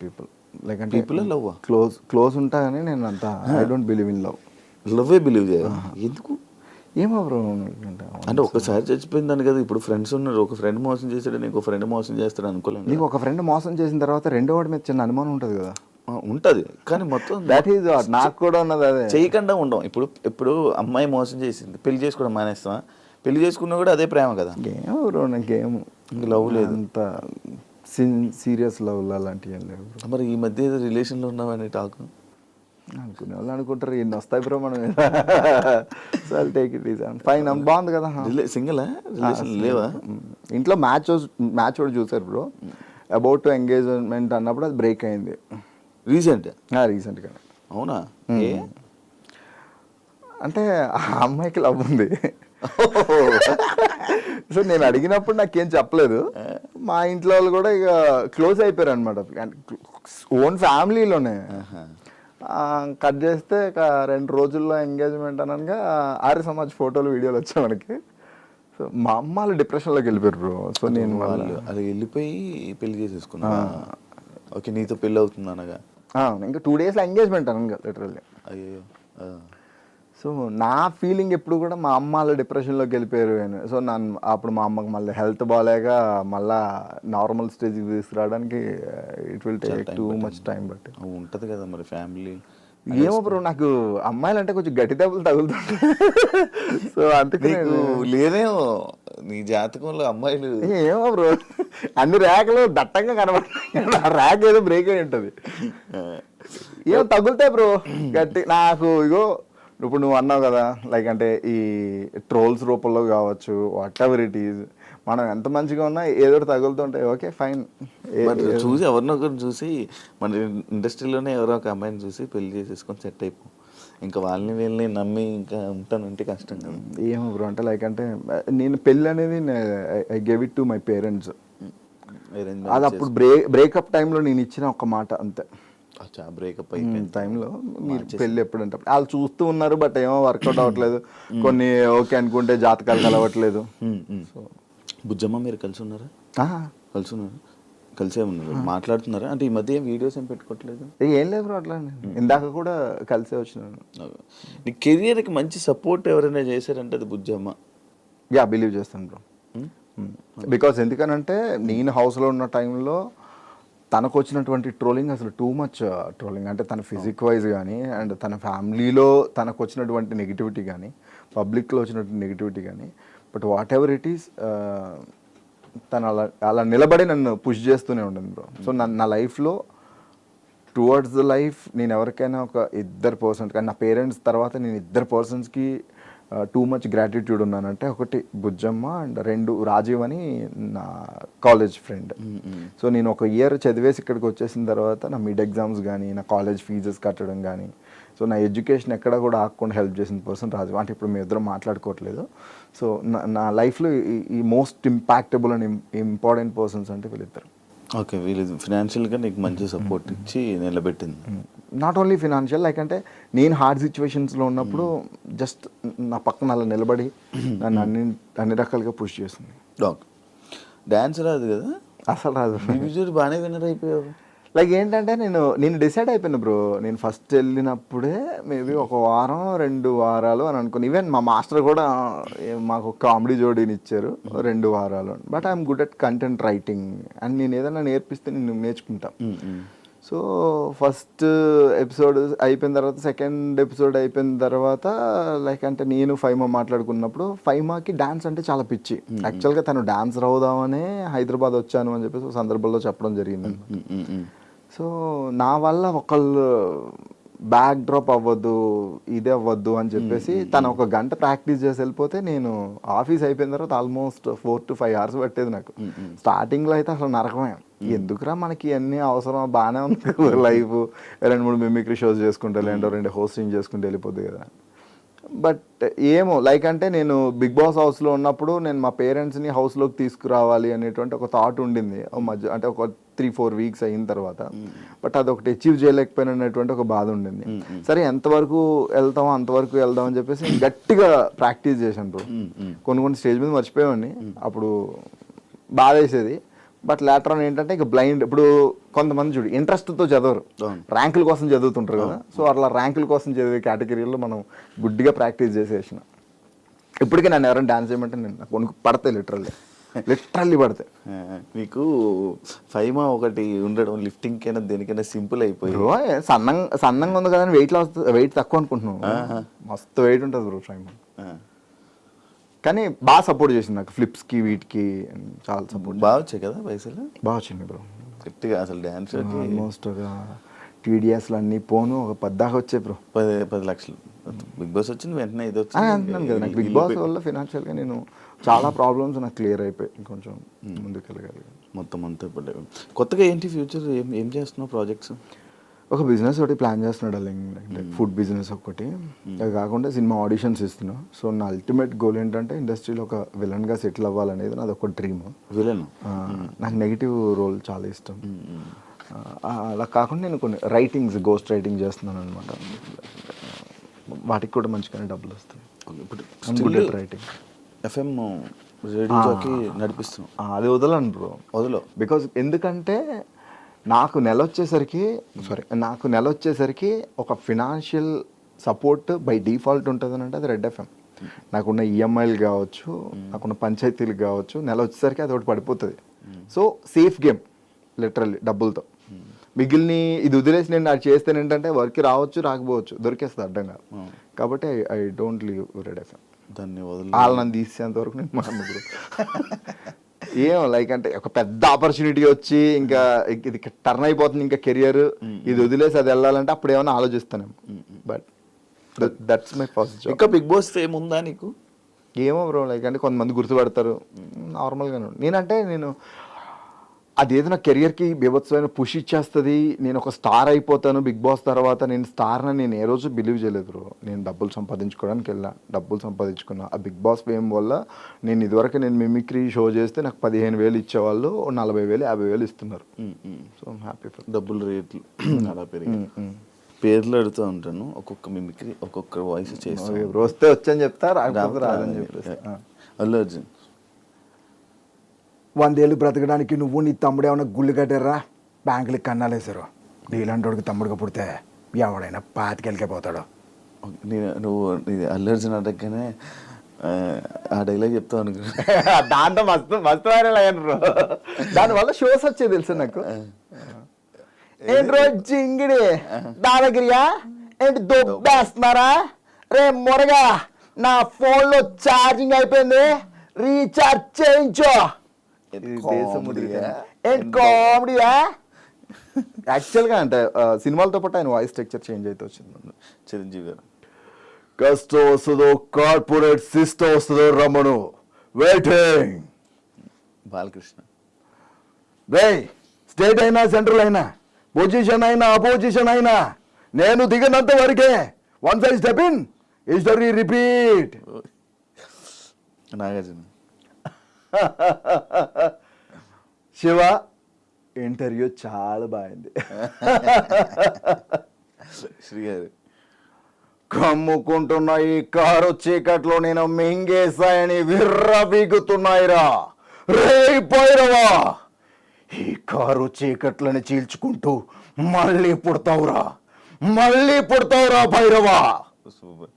[SPEAKER 2] people. Like అంటే
[SPEAKER 1] పీపుల్ లవ్
[SPEAKER 2] క్లోజ్ ఉంటా కానీ నేను అంతా ఐ డోంట్ బిలీవ్ ఇన్
[SPEAKER 1] లవ్వే బిలీవ్ చేయ. ఎందుకు?
[SPEAKER 2] ఏమో బ్రో,
[SPEAKER 1] అంటే ఒకసారి చచ్చిపోయిందని కదా. ఇప్పుడు ఫ్రెండ్స్ ఉన్నారు, ఒక ఫ్రెండ్ మోసం చేశాడు, నీకు ఫ్రెండ్ మోసం చేస్తాడు అనుకోలేదు.
[SPEAKER 2] నీకు ఒక ఫ్రెండ్ మోసం చేసిన తర్వాత రెండో వాడి మీద చిన్న అనుమానం ఉంటుంది కదా.
[SPEAKER 1] ఉంటుంది, కానీ మొత్తం
[SPEAKER 2] దట్ ఈజ్ నాకు కూడా ఉన్నది. అదే
[SPEAKER 1] చేయకుండా ఉండం. ఇప్పుడు అమ్మాయి మోసం చేసింది, పెళ్లి చేసుకోవడం మానేస్తావా? పెళ్లి చేసుకున్నా కూడా అదే ప్రేమ కదా.
[SPEAKER 2] ఏమో బ్రో, నాకేం
[SPEAKER 1] లవ్ లేదు,
[SPEAKER 2] అంత సీరియస్ లవ్ అలాంటివి ఏం లేవు.
[SPEAKER 1] మరి ఈ మధ్య ఏదో రిలేషన్లో ఉన్నామని టాక్
[SPEAKER 2] అనుకునే వాళ్ళు అనుకుంటారు ఎన్ని వస్తాయి బ్రో మనం. So I'll take it easy. Fine, బాగుంది కదా.
[SPEAKER 1] సింగిల్ రిలేషన్ లేవా?
[SPEAKER 2] ఇంట్లో మ్యాచ్ కూడా చూసారు బ్రో. అబౌట్ టు ఎంగేజ్మెంట్ అన్నప్పుడు అది బ్రేక్ అయింది రీసెంట్గా.
[SPEAKER 1] అవునా?
[SPEAKER 2] అంటే ఆ అమ్మాయికి లవ్ ఉంది. సో నేను అడిగినప్పుడు నాకేం చెప్పలేదు. మా ఇంట్లో వాళ్ళు కూడా ఇక క్లోజ్ అయిపోయారు అనమాట, ఓన్ ఫ్యామిలీలోనే. కట్ చేస్తే ఇక 2 రోజుల్లో ఎంగేజ్మెంట్ అనగా ఆర్య సమాజ్ ఫోటోలు వీడియోలు వచ్చాయి మనకి. సో మా అమ్మ వాళ్ళు డిప్రెషన్లోకి వెళ్ళిపోయారు బ్రో. సో నేను
[SPEAKER 1] వాళ్ళు అది వెళ్ళిపోయి పెళ్లి చేసేసుకున్నా. ఓకే, నీతో పెళ్ళి అవుతుంది అనగా
[SPEAKER 2] ఇంకా 2 days ఎంగేజ్మెంట్ అనగా లిటరల్లీ.
[SPEAKER 1] అయ్యో.
[SPEAKER 2] సో నా ఫీలింగ్ ఎప్పుడు కూడా మా అమ్మ వాళ్ళు డిప్రెషన్లోకి వెళ్ళిపోయారు అని. సో నన్ను అప్పుడు మా అమ్మకి మళ్ళీ హెల్త్ బాగాలేక మళ్ళా నార్మల్ స్టేజ్కి తీసుకురావడానికి it will take too much time. But
[SPEAKER 1] ఉంటుంది కదా మరి ఫ్యామిలీ.
[SPEAKER 2] ఏమో బ్రో, నాకు అమ్మాయిలు అంటే కొంచెం గట్టి దెబ్బలు తగులుతుంటాయి. సో అందుకే
[SPEAKER 1] లేదేమో నీ జాతకంలో అమ్మాయిలు.
[SPEAKER 2] ఏమో బ్రో, అన్ని ర్యాకులు దట్టంగా కనబడతాయి, ర్యాక్ ఏదో బ్రేక్ అయి ఉంటుంది. ఏమో తగులుతాయి బ్రో గట్టి. నాకు ఇగో ఇప్పుడు నువ్వు అన్నావు కదా, లైక్ అంటే ఈ ట్రోల్స్ రూపంలో కావచ్చు, వాట్ ఎవర్ ఇట్ ఈజ్, మనం ఎంత మంచిగా ఉన్నా ఏదో తగులుతుంటాయి. Okay fine.
[SPEAKER 1] చూసి ఎవరినొకరు చూసి మన ఇండస్ట్రీలోనే ఎవరో ఒక అమ్మాయిని చూసి పెళ్లి చేసేసుకొని సెట్ అయిపో. ఇంకా వాళ్ళని నమ్మి ఇంకా ఉంటానంటే కష్టం కదా.
[SPEAKER 2] ఏమో బ్రో, అంటే లైక్ అంటే నేను పెళ్ళి అనేది I gave it to my parents. అది అప్పుడు బ్రేకప్ టైంలో నేను ఇచ్చిన ఒక మాట అంతే.
[SPEAKER 1] బ్రేకప్
[SPEAKER 2] అయిపోయిన టైంలో మీరు పెళ్ళి ఎప్పుడంటే వాళ్ళు చూస్తూ ఉన్నారు, బట్ ఏమో వర్కౌట్ అవ్వట్లేదు. కొన్ని ఓకే అనుకుంటే జాతకాలు కలవట్లేదు. సో
[SPEAKER 1] బుజ్జమ్మ మీరు కలిసి ఉన్నారా? కలిసి ఉన్నారు, కలిసే ఉన్నారు, మాట్లాడుతున్నారా? అంటే ఈ మధ్య వీడియోస్ ఏం పెట్టుకోవట్లేదు?
[SPEAKER 2] ఏం లేదు బ్రో, అట్లా ఇందాక కూడా కలిసే వచ్చినాను.
[SPEAKER 1] నీ కెరియర్కి మంచి సపోర్ట్ ఎవరైనా చేశారంటే అది బుజ్జమ్మ.
[SPEAKER 2] బిలీవ్ చేస్తాను బ్రో. బికాస్ ఎందుకనంటే నేను హౌస్లో ఉన్న టైంలో తనకు వచ్చినటువంటి ట్రోలింగ్ అసలు టూ మచ్ ట్రోలింగ్. అంటే తన ఫిజిక్ వైజ్ కానీ అండ్ తన ఫ్యామిలీలో తనకు వచ్చినటువంటి నెగిటివిటీ కానీ, పబ్లిక్లో వచ్చినటువంటి నెగిటివిటీ కానీ, but what ever it is తను అలా నిలబడి నన్ను పుష్ చేస్తూనే ఉండను బ్రో. సో నా లైఫ్లో టువర్డ్స్ ద లైఫ్ నేను ఎవరికైనా ఒక 2 పర్సన్స్, కానీ నా పేరెంట్స్ తర్వాత నేను 2 పర్సన్స్కి టూ మచ్ గ్రాటిట్యూడ్ ఉన్నానంటే, ఒకటి బుజ్జమ్మ అండ్ 2 రాజీవ్ అని నా కాలేజ్ ఫ్రెండ్. సో నేను ఒక ఇయర్ చదివేసి ఇక్కడికి వచ్చేసిన తర్వాత నా మిడ్ ఎగ్జామ్స్ కానీ, నా కాలేజ్ ఫీజెస్ కట్టడం కానీ, సో నా ఎడ్యుకేషన్ ఎక్కడ కూడా ఆగకుండా హెల్ప్ చేసిన పర్సన్ రాజీవ్. అంటే ఇప్పుడు మేము ఇద్దరం మాట్లాడుకోవట్లేదు. సో నా లైఫ్లో ఈ most impactable and important persons అంటే వీళ్ళిద్దరు.
[SPEAKER 1] ఓకే, వీళ్ళు ఫినాన్షియల్గా నీకు మంచి సపోర్ట్ ఇచ్చి నిలబెట్టింది.
[SPEAKER 2] నాట్ ఓన్లీ ఫినాన్షియల్, లైక్ అంటే నేను హార్డ్ సిచ్యువేషన్స్లో ఉన్నప్పుడు జస్ట్ నా పక్కన అలా నిలబడి నన్ను అన్ని రకాలుగా పుష్ చేస్తుంది.
[SPEAKER 1] డాన్స్ రాదు కదా
[SPEAKER 2] అసలు రాదు.
[SPEAKER 1] బాగానే విన్నర్ అయిపోయావు.
[SPEAKER 2] లైక్ ఏంటంటే నేను డిసైడ్ అయిపోయాను బ్రో. నేను ఫస్ట్ వెళ్ళినప్పుడే మేబీ 1 వారం 2 వారాలు అని అనుకుని, ఈవెన్ మా మాస్టర్ కూడా మాకు కామెడీ జోడీని ఇచ్చారు 2 వారాలు. But I'm good at content writing and నేను ఏదైనా నేర్పిస్తే నేను నేర్చుకుంటా. సో ఫస్ట్ ఎపిసోడ్ అయిపోయిన తర్వాత, సెకండ్ ఎపిసోడ్ అయిపోయిన తర్వాత, లైక్ అంటే నేను ఫైమా మాట్లాడుకున్నప్పుడు, ఫైమాకి డాన్స్ అంటే చాలా పిచ్చి. యాక్చువల్గా తను డాన్సర్ అవుదామనే హైదరాబాద్ వచ్చాను అని చెప్పేసి ఒక సందర్భంలో చెప్పడం జరిగింది. సో నా వల్ల ఒకళ్ళు బ్యాక్ డ్రాప్ అవ్వద్దు, ఇదే అవ్వద్దు అని చెప్పేసి తను 1 గంట ప్రాక్టీస్ చేసి వెళ్ళిపోతే, నేను ఆఫీస్ అయిపోయిన తర్వాత ఆల్మోస్ట్ 4 to 5 hours పట్టేది నాకు. స్టార్టింగ్లో అయితే అసలు నరకమే. ఎందుకురా మనకి అన్నీ అవసరం, బాగానే ఉంది లైఫ్, 2-3 మిమిక్రీ షోస్ చేసుకుంటే, లేదంటే 2 హోస్టింగ్ చేసుకుంటే వెళ్ళిపోద్ది కదా. బట్ ఏమో లైక్ అంటే నేను బిగ్ బాస్ హౌస్లో ఉన్నప్పుడు నేను మా పేరెంట్స్ని హౌస్లోకి తీసుకురావాలి అనేటువంటి ఒక థాట్ ఉండింది మధ్య, అంటే ఒక 3-4 weeks అయిన తర్వాత. బట్ అదొకటి అచీవ్ చేయలేకపోయిన అనేటువంటి ఒక బాధ ఉండింది. సరే ఎంతవరకు వెళ్తామో అంతవరకు వెళ్దాం అని చెప్పేసి గట్టిగా ప్రాక్టీస్ చేశాను బ్రో. కొన్ని స్టేజ్ మీద మర్చిపోయేవాడిని, అప్పుడు బాధ వేసేది. బట్ లేటర్ ఆన్ ఏంటంటే ఇక బ్లైండ్. ఇప్పుడు కొంతమంది చూడు ఇంట్రెస్ట్తో చదవరు, ర్యాంకుల కోసం చదువుతుంటారు కదా. సో అట్లా ర్యాంకుల కోసం చదివే కేటగిరీలో మనం గుడ్డిగా ప్రాక్టీస్ చేసేసిన. ఇప్పటికీ నన్ను ఎవరైనా డాన్స్ చేయమంటే నేను నాకు పడతాయి, లిటరల్లీ పడతాయి.
[SPEAKER 1] నీకు ఫైమా ఒకటి ఉండడం లిఫ్టింగ్ కైనా దేనికైనా సింపుల్ అయిపోయి,
[SPEAKER 2] సన్నంగా ఉంది కదా, వెయిట్ తక్కువ అనుకుంటున్నావు. మస్తు వెయిట్ ఉంటుంది బ్రో ఫైమా. కానీ బాగా సపోర్ట్ చేసింది నాకు, ఫ్లిప్స్కి వీటికి చాలా సపోర్ట్.
[SPEAKER 1] బాగా వచ్చాయి కదా పైసలు?
[SPEAKER 2] బాగా వచ్చింది బ్రో
[SPEAKER 1] గట్టిగా. అసలు డ్యాన్స్
[SPEAKER 2] ఆల్మోస్ట్ ఒక టీడీఎస్లు అన్నీ పోను ఒక 10 దాకా వచ్చాయి బ్రో.
[SPEAKER 1] 10 లక్షలు. బిగ్ బాస్ వచ్చింది వెంటనే ఇది వచ్చింది
[SPEAKER 2] అంటున్నాను కదా. నాకు బిగ్ బాస్ వల్ల ఫినాన్షియల్గా నేను చాలా ప్రాబ్లమ్స్ నాకు క్లియర్ అయిపోయి కొంచెం ముందుకు వెళ్ళగలిగాను
[SPEAKER 1] మొత్తం అంతా. ఇప్పుడు కొత్తగా ఏంటి ఫ్యూచర్, ఏం చేస్తున్నావు ప్రాజెక్ట్స్?
[SPEAKER 2] ఒక బిజినెస్ ఒకటి ప్లాన్ చేస్తున్నాడు అంటే ఫుడ్ బిజినెస్ ఒకటి. అది కాకుండా సినిమా ఆడిషన్స్ ఇస్తున్నా. సో నా అల్టిమేట్ గోల్ ఏంటంటే ఇండస్ట్రీలో ఒక విలన్గా సెటిల్ అవ్వాలనేది నాది ఒక డ్రీమ్.
[SPEAKER 1] విలన్
[SPEAKER 2] నాకు నెగిటివ్ రోల్ చాలా ఇష్టం. అలా కాకుండా నేను కొన్ని రైటింగ్స్ గోస్ట్ రైటింగ్ చేస్తున్నాను అనమాట. వాటికి కూడా మంచిగానే డబ్బులు వస్తాయి.
[SPEAKER 1] ఇప్పుడు
[SPEAKER 2] రైటింగ్
[SPEAKER 1] ఎఫ్ఎం రేడియో జాకీ నడిపిస్తున్నాం.
[SPEAKER 2] అది వదలను బ్రో,
[SPEAKER 1] వదిలో.
[SPEAKER 2] బికాజ్ ఎందుకంటే నాకు నెల వచ్చేసరికి ఒక ఫినాన్షియల్ సపోర్ట్ బై డిఫాల్ట్ ఉంటుంది అంటే అది రెడ్ ఎఫ్ఎం. నాకున్న ఈఎంఐలు కావచ్చు, నాకున్న పంచాయతీలు కావచ్చు, నెల వచ్చేసరికి అది ఒకటి పడిపోతుంది. సో సేఫ్ గేమ్ లిటరల్లీ డబ్బులతో. మిగిలిన ఇది వదిలేసి నేను అది చేస్తాను ఏంటంటే వర్క్ రావచ్చు రాకపోవచ్చు, దొరికేస్తుంది అడ్డంగా. కాబట్టి I don't leave red FM.
[SPEAKER 1] దాన్ని వదిలి
[SPEAKER 2] వాళ్ళు నన్ను తీసేంత వరకు నేను మాట్లాడు. ఏం లైక్ అంటే ఒక పెద్ద ఆపర్చునిటీ వచ్చి ఇంకా ఇది టర్న్ అయిపోతుంది ఇంకా కెరియర్, ఇది వదిలేసి అది వెళ్ళాలంటే అప్పుడు ఏమైనా ఆలోచిస్తాను. But that's my first job.
[SPEAKER 1] ఇంకా బిగ్ బాస్ ఫేమ్ ఉందా నీకు?
[SPEAKER 2] ఏమో బ్రో, లైక్ అంటే కొంతమంది గుర్తుపడతారు నార్మల్గానే. నేను అదేదో నా కెరియర్కి బీభత్సమైన పుష్ ఇచ్చేస్తుంది, నేను ఒక స్టార్ అయిపోతాను బిగ్ బాస్ తర్వాత. నేను స్టార్ని నేను ఏ రోజు బిలీవ్ చేయలేదు బ్రో. నేను డబ్బులు సంపాదించుకోవడానికి డబ్బులు సంపాదించుకున్నా. ఆ బిగ్ బాస్ ఫేమ్ వల్ల నేను ఇదివరకు నేను మిమిక్రీ షో చేస్తే నాకు 15,000 ఇచ్చేవాళ్ళు, 40,000 50,000 ఇస్తున్నారు. సో ఐమ్ హ్యాపీ ఫర్
[SPEAKER 1] డబ్బులు రేట్లు అలా పెరిగి. పేర్లు అడుగుతూ ఉంటాను, ఒక్కొక్క మిమిక్రీ ఒక్కొక్క వాయిస్ చేస్తాను.
[SPEAKER 2] వస్తే వచ్చని చెప్తా, రాకపోతే రాదని చెప్పేసి.
[SPEAKER 1] అల్లు అర్జున్
[SPEAKER 3] 100 ఏళ్ళు బ్రతకడానికి నువ్వు నీ తమ్ముడు ఏమైనా గుళ్ళు కట్టారా, బ్యాంకులకి కన్నాలేసారు. నీలాంటోడికి తమ్ముడుగా పుడితే ఎవడైనా 25 పోతాడు.
[SPEAKER 1] నువ్వు అల్లు అర్జున్ అడగగానే ఆ డైలాగ్ చెప్తావు అనుకో.
[SPEAKER 2] దాంతో మస్తు మస్తు వైరల్ అయ్యాను బ్రో. దానివల్ల షోస్ వచ్చేది తెలుసు నాకు. ఏంటి రోజు జింగిడి దాదాగిరియా ఏంటి దొబ్బేస్తున్నారా రే మొరగా, నా ఫోన్లో ఛార్జింగ్ అయిపోయింది, రీఛార్జ్ చేయించో. ఏంటి కామెడీయా? యాక్చువల్గా అంటే సినిమాలతో పాటు ఆయన వాయిస్ స్ట్రక్చర్ చేంజ్ అయితే వచ్చింది.
[SPEAKER 1] చిరంజీవి గారు
[SPEAKER 2] కష్టం వస్తుందో కార్పొరేట్ సిస్టమ్ వస్తుందో రమ్మను, వెయిటింగ్.
[SPEAKER 1] బాలకృష్ణ
[SPEAKER 2] స్టేట్ అయినా సెంట్రల్ అయినా పొజిషన్ అయినా అపోజిషన్ అయినా నేను దిగినంత వరకే. Once I step in history repeat.
[SPEAKER 1] Nagarjuna
[SPEAKER 2] Shiva interview చాలా బాగుంది.
[SPEAKER 1] శ్రీగారు
[SPEAKER 2] కమ్ముకుంటున్న ఈ కారు చీకట్లో నేను మింగేశాయని విర్రబీగుతున్నాయిరా రే పైరవా. ఈ కారు చీకట్లని చీల్చుకుంటూ మళ్ళీ పుడతావురా భైరవా.
[SPEAKER 1] సూపర్.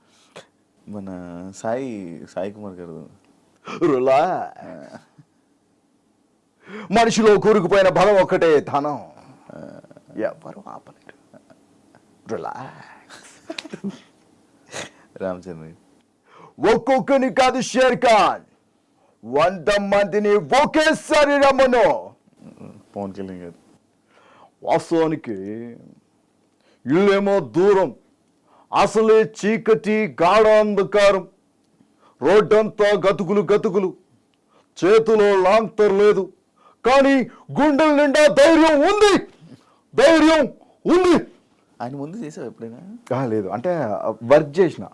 [SPEAKER 1] మన సాయి కుమార్ గారు
[SPEAKER 2] రులా. మనిషిలో కూరుకుపోయిన బలం ఒక్కటే ధనం, ఎవరు ఆపలేరు. రిలాక్స్.
[SPEAKER 1] రామచంద్ర
[SPEAKER 2] ఒక్కొక్కని కాదు షేర్ ఖాన్, 100 మందిని ఒకేసారి రమ్మను.
[SPEAKER 1] పవన్ కళ్యాణ్ గారు
[SPEAKER 2] వాస్తవానికి ఇల్లేమో దూరం, అసలే చీకటి గాఢ అంధకారం, రోడ్డంతా గతుకులు, చేతిలో లాంతర్ లేదు, కానీ గుండెల నిండా ధైర్యం ఉంది.
[SPEAKER 1] ఆయన ముందు చేసావు ఎప్పుడైనా?
[SPEAKER 2] లేదు, అంటే వర్క్ చేసిన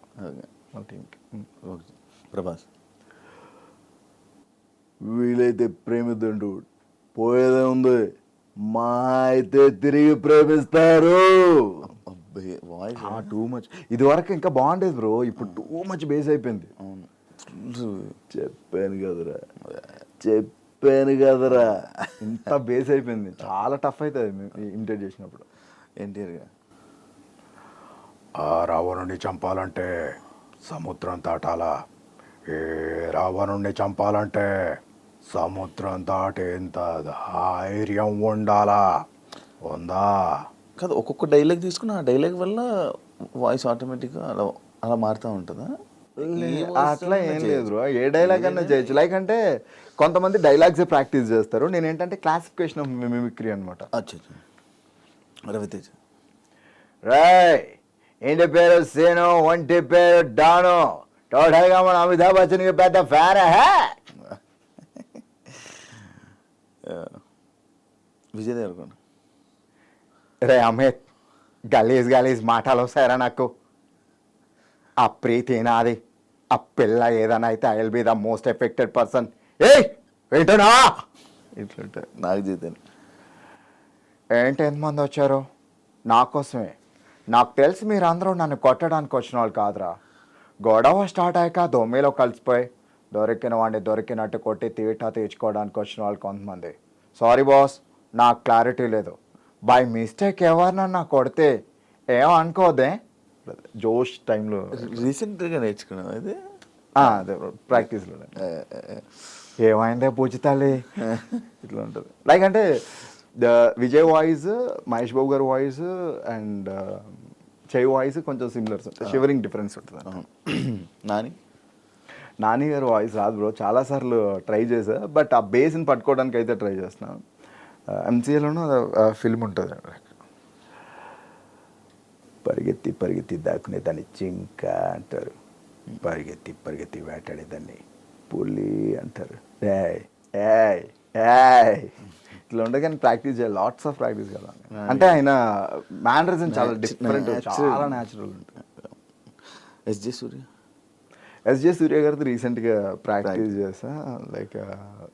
[SPEAKER 1] ప్రభాస్
[SPEAKER 2] వీలైతే ప్రేమిద్దండు, పోయేదే ఉంది, మా అయితే తిరిగి ప్రేమిస్తారు.
[SPEAKER 1] Voice
[SPEAKER 2] too much. ఇది వరకు ఇంకా బాగుండేది బ్రో, ఇప్పుడు టూ మచ్ బేస్ అయిపోయింది.
[SPEAKER 1] అవును.
[SPEAKER 2] చెప్పాను కదరా ఇంత బేస్ అయిపోయింది. చాలా టఫ్ అవుతుంది ఇమిటేట్ చేసినప్పుడు.
[SPEAKER 1] ఎన్టీఆర్ గారు
[SPEAKER 3] ఆ రావణుని చంపాలంటే సముద్రం దాటాలా, ఏ రావణుని చంపాలంటే సముద్రం దాటేంత ధైర్యం ఉండాలా, ఉందా?
[SPEAKER 1] కాదు, ఒక్కొక్క డైలాగ్ తీసుకుని ఆ డైలాగ్ వల్ల వాయిస్ ఆటోమేటిక్గా అలా మారుతూ ఉంటుందా?
[SPEAKER 2] అట్లా ఏం లేదు బ్రో, ఏ డైలాగ్ అన్నా చేయొచ్చు. లైక్ అంటే కొంతమంది డైలాగ్సే ప్రాక్టీస్ చేస్తారు, నేను ఏంటంటే క్లాసిఫికేషన్ ఆఫ్ మిమిక్రీ అనమాట.
[SPEAKER 1] అచ్చా, రవితేజ
[SPEAKER 2] రాయ్ ఇంటి పేరు సేను, ఒంటి పేరు డాను, టోటల్గా మన అమితాబ్ బచ్చన్కి పెద్ద ఫ్యాన్.
[SPEAKER 1] విజయ్ దేవరకొండ
[SPEAKER 2] రే అమిత్ గలీజ్ మాటలు వస్తాయరా నాకు. ఆ ప్రీతి నాది, ఆ పిల్ల ఏదైనా అయితే I will be the most affected person. ఏంటనా ఇట్లుంటారు.
[SPEAKER 1] నాకు జీతాను
[SPEAKER 2] ఏంటి ఎంతమంది వచ్చారు? నా కోసమే. నాకు తెలిసి మీరు అందరూ నన్ను కొట్టడానికి వచ్చిన వాళ్ళు కాదురా. గొడవ స్టార్ట్ అయ్యాక దొమ్మిలో కలిసిపోయి దొరికిన వాడిని దొరికినట్టు కొట్టి తీటా తీర్చుకోవడానికి వచ్చిన వాళ్ళు కొంతమంది. సారీ బాస్, నాకు క్లారిటీ లేదు. బై మిస్టేక్ ఎవరినన్నా కొడితే ఏమనుకోదే. జోష్ టైంలో
[SPEAKER 1] రీసెంట్గా నేర్చుకున్నావు అది.
[SPEAKER 2] అదే ప్రాక్టీస్లో ఏమైందే పూజితాలి ఇట్లా ఉంటుంది. లైక్ అంటే విజయ్ వాయిస్, మహేష్ బాబు గారి వాయిస్ అండ్ చెయ్యి వాయిస్ కొంచెం సిమిలర్స్ ఉంటుంది, షివరింగ్ డిఫరెన్స్ ఉంటుంది. నాని గారి వాయిస్ రాదు బ్రో. చాలాసార్లు ట్రై చేసా, బట్ ఆ బేస్ని పట్టుకోవడానికి అయితే ట్రై చేస్తున్నాను. ఎంసీఏలోనూ ఫిల్మ్ ఉంటుంది, పరిగెత్తి పరిగెత్తి దాక్కునే దాన్ని జింక అంటారు, పరిగెత్తి పరిగెత్తి వేటాడేదాన్ని పులి అంటారు. ఏయ్ ఏయ్ ఏయ్ ఇట్లా ఉండే కానీ ప్రాక్టీస్ చేయాలి, లాట్స్ ఆఫ్ ప్రాక్టీస్ కదా. అంటే ఆయన మ్యానరిజం చాలా డిఫరెంట్, చాలా న్యాచురల్ ఉంటుంది. ఎస్జే సూర్య గారితో రీసెంట్గా ప్రాక్టీస్ చేసా. లైక్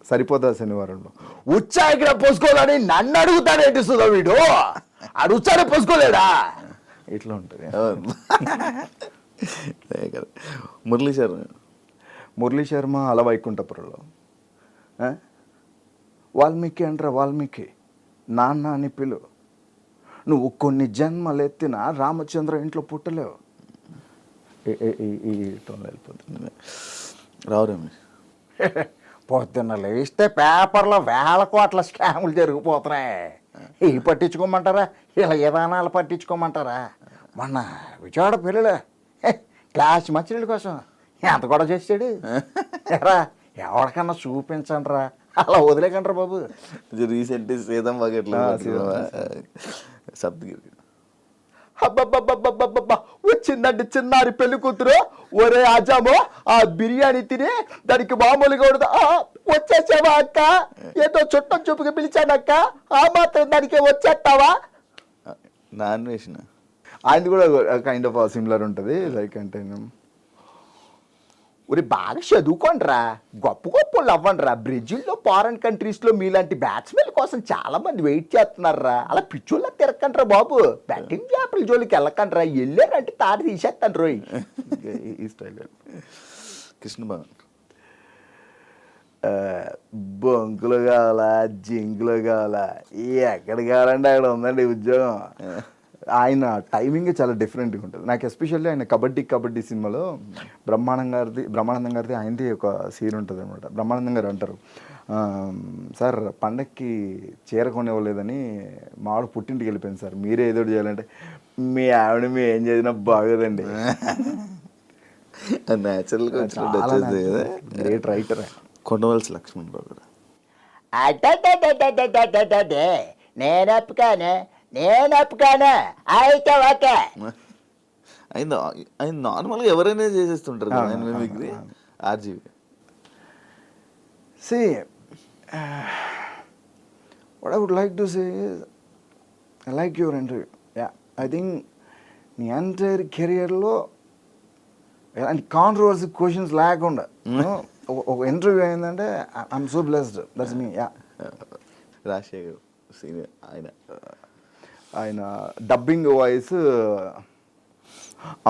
[SPEAKER 2] సరిపోతా శనివారంలో ఉచ్చా ఇక్కడ పోసుకోవాలని నన్ను అడుగుతాడేంటి సుధా వీడు, ఆడు ఉచ్చానే పోసుకోలేడా ఇట్లా ఉంటుంది. మురళీ శర్మ అలా వైకుంఠపురంలో వాల్మీకి అంటారా, వాల్మీకి నాన్న అని పిలు. నువ్వు కొన్ని జన్మలెత్తిన రామచంద్ర ఇంట్లో పుట్టలేవు. ఈ టోన్లో వెళ్ళిపోతుంది.
[SPEAKER 1] రావురేమి
[SPEAKER 2] పొద్దున్న లేస్తే పేపర్లో వేల కోట్ల స్కాములు జరిగిపోతున్నాయి. ఇవి పట్టించుకోమంటారా, ఇలా విధానాలు పట్టించుకోమంటారా? మొన్న విజయవాడ పిల్లలు క్లాస్ మంచినీళ్ళ కోసం ఎంత కూడా చేసాడు ఎరా, ఎవరికన్నా చూపించండి రా, అలా వదిలేకంటారా బాబు.
[SPEAKER 1] రీసెంట్ సీతం బకెట్లో సప్తగిరి
[SPEAKER 2] అబ్బబ్బబ్బబ్బబ్బబ్బా వచ్చిందండి చిన్నారి పెళ్లి కూతురు. ఒరే ఆజామో ఆ బిర్యానీ తిని దానికి మామూలుగా ఉండదు. వచ్చేసావా అక్క, ఏదో చుట్టం చూపుకి పిలిచానక్క, ఆ మాత్రం దానికి వచ్చేస్తావా?
[SPEAKER 1] నాన్ వేసిన
[SPEAKER 2] ఆయనది కూడా కైండ్ ఆఫ్ సిమిలర్ ఉంటుంది. లైక్ అంటే ఒరే బాగా చదువుకోండిరా, గొప్ప గొప్ప వాళ్ళు అవ్వండిరా. బ్రెజిల్లో ఫారెన్ కంట్రీస్లో మీలాంటి బ్యాట్స్మెన్ కోసం చాలా మంది వెయిట్ చేస్తున్నారా. అలా పిచ్చోళ్ళ తిరగకండ్రా బాబు, బ్యాటింగ్ చేపల జోలికి వెళ్ళకండ్రా, వెళ్ళారంటే తాడి తీసేస్తాను రోయ్. ఈ స్టైల్
[SPEAKER 1] కృష్ణ భవన్
[SPEAKER 2] బొంకులు కావాలా, జింకులు కావాలా, ఎక్కడ కావాలంటే అక్కడ ఉందండి ఉద్యోగం. ఆయన టైమింగ్ చాలా డిఫరెంట్గా ఉంటుంది. నాకు ఎస్పెషల్లీ ఆయన కబడ్డీ సినిమాలో బ్రహ్మానందం గారిది ఆయనది ఒక సీన్ ఉంటుంది అనమాట. బ్రహ్మానందం గారు అంటారు, సార్ పండక్కి చీర కొనివ్వలేదని మావాడు పుట్టింటికి వెళ్ళిపోయింది సార్, మీరే ఏదో చేయాలంటే మీ ఆవిడ మీ ఏం చేసినా బాగోదండి.
[SPEAKER 1] న్యాచురల్గా
[SPEAKER 2] గ్రేట్ రైటర్.
[SPEAKER 1] కొండవలసి లక్ష్మణ్ రావు గారు
[SPEAKER 2] నేను ఒప్పుకాను అయితే ఓకే.
[SPEAKER 1] ఆయన నార్మల్గా ఎవరైనా చేసేస్తుంటారు కదా ఆయన mimicry. RGV
[SPEAKER 2] See, what I would like to say is, I like your interview. Yeah, I think నీ ఎంటైర్ కెరియర్లో ఎలాంటి కాంట్రవర్సీ క్వశ్చన్స్ లేకుండా ఒక ఇంటర్వ్యూ అయిందంటే I'm so blessed. That's me. Yeah,
[SPEAKER 1] Rajasekhar senior
[SPEAKER 2] ఆయన డబ్బింగ్ వాయిస్.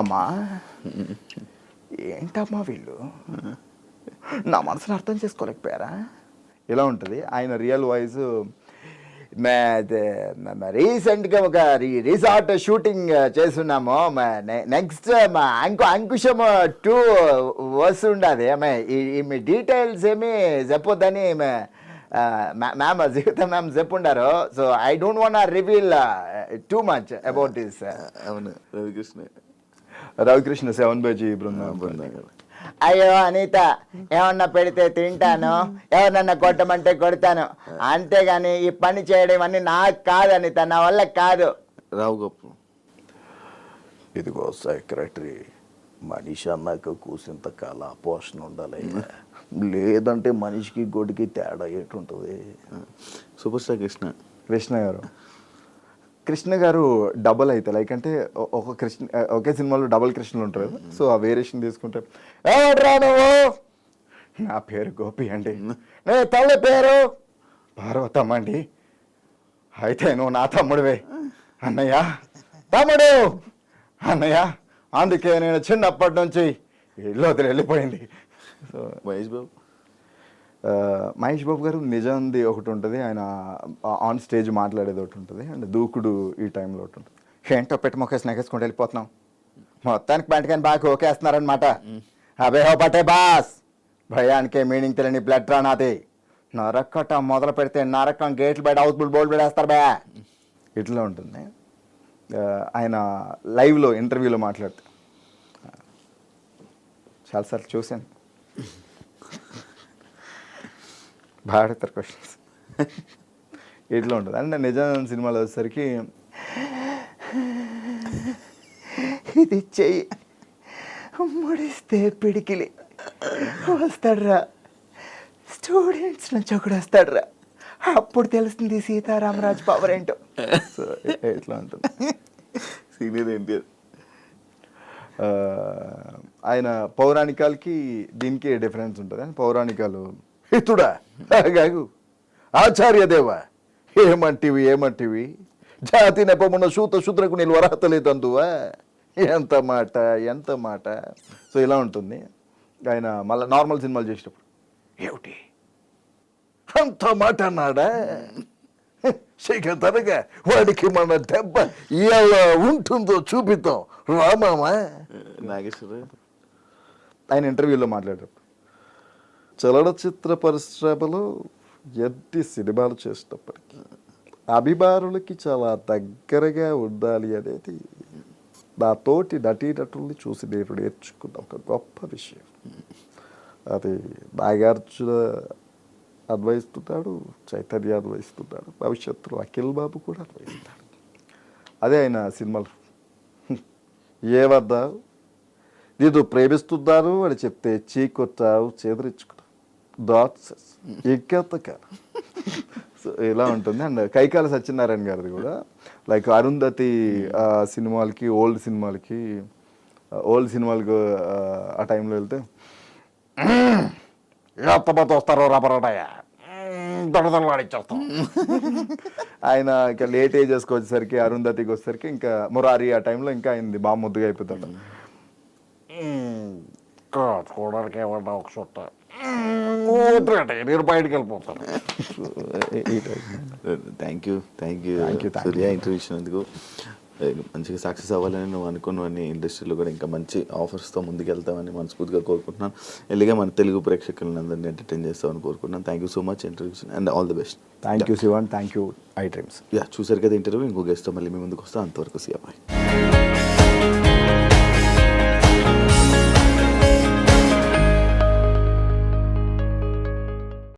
[SPEAKER 2] అమ్మా ఏంటమ్మా వీళ్ళు నా మనసును అర్థం చేసుకోలేకపోయారా ఇలా ఉంటుంది. ఆయన రియల్ వాయిస్ రీసెంట్గా ఒక రిసార్ట్ షూటింగ్ చేస్తున్నాము. నెక్స్ట్ మా అంకుశం 2 వస్తుండది. మీ డీటెయిల్స్ ఏమి చెప్పొద్దని మ్యామ్ జీవిత మ్యామ్ చెప్పుండారు. So I don't want reveal too much about this.
[SPEAKER 1] అవును,
[SPEAKER 2] రవికృష్ణ 7 బృందం.
[SPEAKER 4] అయ్యో అనిత, ఏమన్నా పెడితే తింటాను, ఎవరినన్నా కొట్టమంటే కొడతాను, అంతేగాని ఈ పని చేయడం అన్ని నాకు కాదు అనిత, నా వల్ల కాదు.
[SPEAKER 1] రావు గొప్ప
[SPEAKER 2] ఇదిగో సెక్రటరీ, మనిషి అన్నాక కూసింత కాల పోషణ ఉండాలి, లేదంటే మనిషికి గొడికి తేడా ఏంటుంటుంది.
[SPEAKER 1] సూపర్ స్టార్ కృష్ణ
[SPEAKER 2] కృష్ణ గారు కృష్ణ గారు డబల్ అయితే లైక్ అంటే ఒక కృష్ణ ఒకే సినిమాలో డబల్ కృష్ణలు ఉంటారు కదా, సో ఆ వేరియేషన్ తీసుకుంటే ఎవడ్రా నువ్వు, నా పేరు గోపి అండి, నే తల్లి పేరు పార్వతమ్మ అండి, అయితే నువ్వు నా తమ్ముడివే అన్నయ్య, తమ్ముడు అన్నయ్య, అందుకే నేను చిన్నప్పటి నుంచి ఇల్లు వదిలి వెళ్ళిపోయింది. సో
[SPEAKER 1] మహేష్ బాబు
[SPEAKER 2] మహేష్ బాబు గారు నిజంది ఒకటి ఉంటుంది, ఆయన ఆన్ స్టేజ్ మాట్లాడేది ఒకటి ఉంటుంది, అండ్ దూకుడు ఈ టైంలో ఒకటి ఉంటుంది. ఏంటో పెట్టి మొక్కేసి నెగేసుకుంటూ వెళ్ళిపోతున్నాం, మొత్తానికి బయటకని బాగా ఓకేస్తున్నారనమాట. అబే హో పటే బాస్, భయానికే మీనింగ్ తెలియని బ్లడ్ రా నాది, నరక్కట మొదలు పెడితే నరకం గేట్లు బయట అవుట్ బోల్డ్ పెడేస్తారు బే, ఇట్లా ఉంటుంది. ఆయన లైవ్లో ఇంటర్వ్యూలో మాట్లాడితే చాలాసార్లు చూశాను, బాగా అడుగుతారు క్వశ్చన్స్, ఇట్లా ఉంటుంది. అండ్ నిజం సినిమాలో వచ్చేసరికి ఇది చెయ్యి ముడిస్తే పిడికిలి వస్తాడ్రా, స్టూడెంట్స్ నుంచి ఒకడు వస్తాడ్రా, అప్పుడు తెలుస్తుంది సీతారామరాజు పవర్ ఏంటో. సో ఇట్లా ఉంటుంది.
[SPEAKER 1] సీనియర్ ఎన్టీఆర్
[SPEAKER 2] ఆయన పౌరాణికాలకి దీనికి డిఫరెన్స్ ఉంటుంది. పౌరాణికాలు హితుడా గాగు ఆచార్యదేవ ఏమంటివి జాతి నెపమున్న సూత శూద్రకు నీళ్ళు వరహత లేదందువా, ఎంత మాట. సో ఇలా ఉంటుంది. ఆయన మళ్ళీ నార్మల్ సినిమాలు చేసేటప్పుడు ఏమిటి అంత మాట అన్నాడా, తరగా వాడికి మన దెబ్బ ఎలా ఉంటుందో చూపిద్దాం రామామా.
[SPEAKER 1] నాగేశ్వర
[SPEAKER 2] ఆయన ఇంటర్వ్యూలో మాట్లాడారు, చలనచిత్ర పరిశ్రమలో ఎన్ని సినిమాలు చేసినప్పటికీ అభిమానులకి చాలా దగ్గరగా ఉండాలి అనేది నా తోటి నటీనటుల్ని చూసి నేను నేర్చుకున్న ఒక గొప్ప విషయం. అది నాగార్జున అన్వయిస్తున్నాడు, చైతన్య అన్వయిస్తున్నాడు, భవిష్యత్తులో అఖిల్ బాబు కూడా అన్వయిస్తాడు. అదే ఆయన సినిమాలు ఏమన్నా నేను ప్రేమిస్తున్నాను అని చెప్తే చీకొచ్చావు చేదరించుకున్నావు దాట్స్ ఇంకెంతకాలం. సో ఇలా ఉంటుంది. అండ్ కైకాల సత్యనారాయణ గారిది కూడా లైక్ అరుంధతి సినిమాలకి ఓల్డ్ సినిమాలకు ఆ టైంలో వెళ్తే ఎంతమంది వస్తారో రబరడయా దొడదొడలాడిచ్చేస్తాం. ఆయన ఇంకా లేట్ ఏజెస్కి వచ్చేసరికి అరుంధతికి వచ్చేసరికి ఇంకా మురారి ఆ టైంలో ఇంకా అయింది బాగా ముద్దుగా అయిపోతాడు. చూడడానికి ఏమన్నా ఒక చుట్ట నేను బయటకు వెళ్ళిపోతాను.
[SPEAKER 1] థ్యాంక్ యూ సూర్య ఇంటర్వ్యూ ఇచ్చినందుకు. మంచిగా సక్సెస్ అవ్వాలని నువ్వు అనుకున్నవన్నీ ఇండస్ట్రీలో కూడా ఇంకా మంచి ఆఫర్స్తో ముందుకెళ్తామని మనస్ఫూర్తిగా కోరుకుంటున్నాను. ఎల్లిగా మన తెలుగు ప్రేక్షకులను అందరినీ ఎంటర్టైన్ చేస్తామని కోరుకుంటున్నాను. Thank you so much interview and all the best.
[SPEAKER 2] Thank you Sivan, thank you I dreams.
[SPEAKER 1] చూసారు కదా ఇంటర్వ్యూ. ఇంకో గెస్ట్తో మళ్ళీ మీ ముందుకు వస్తాను. అంతవరకు సియా బాయ్.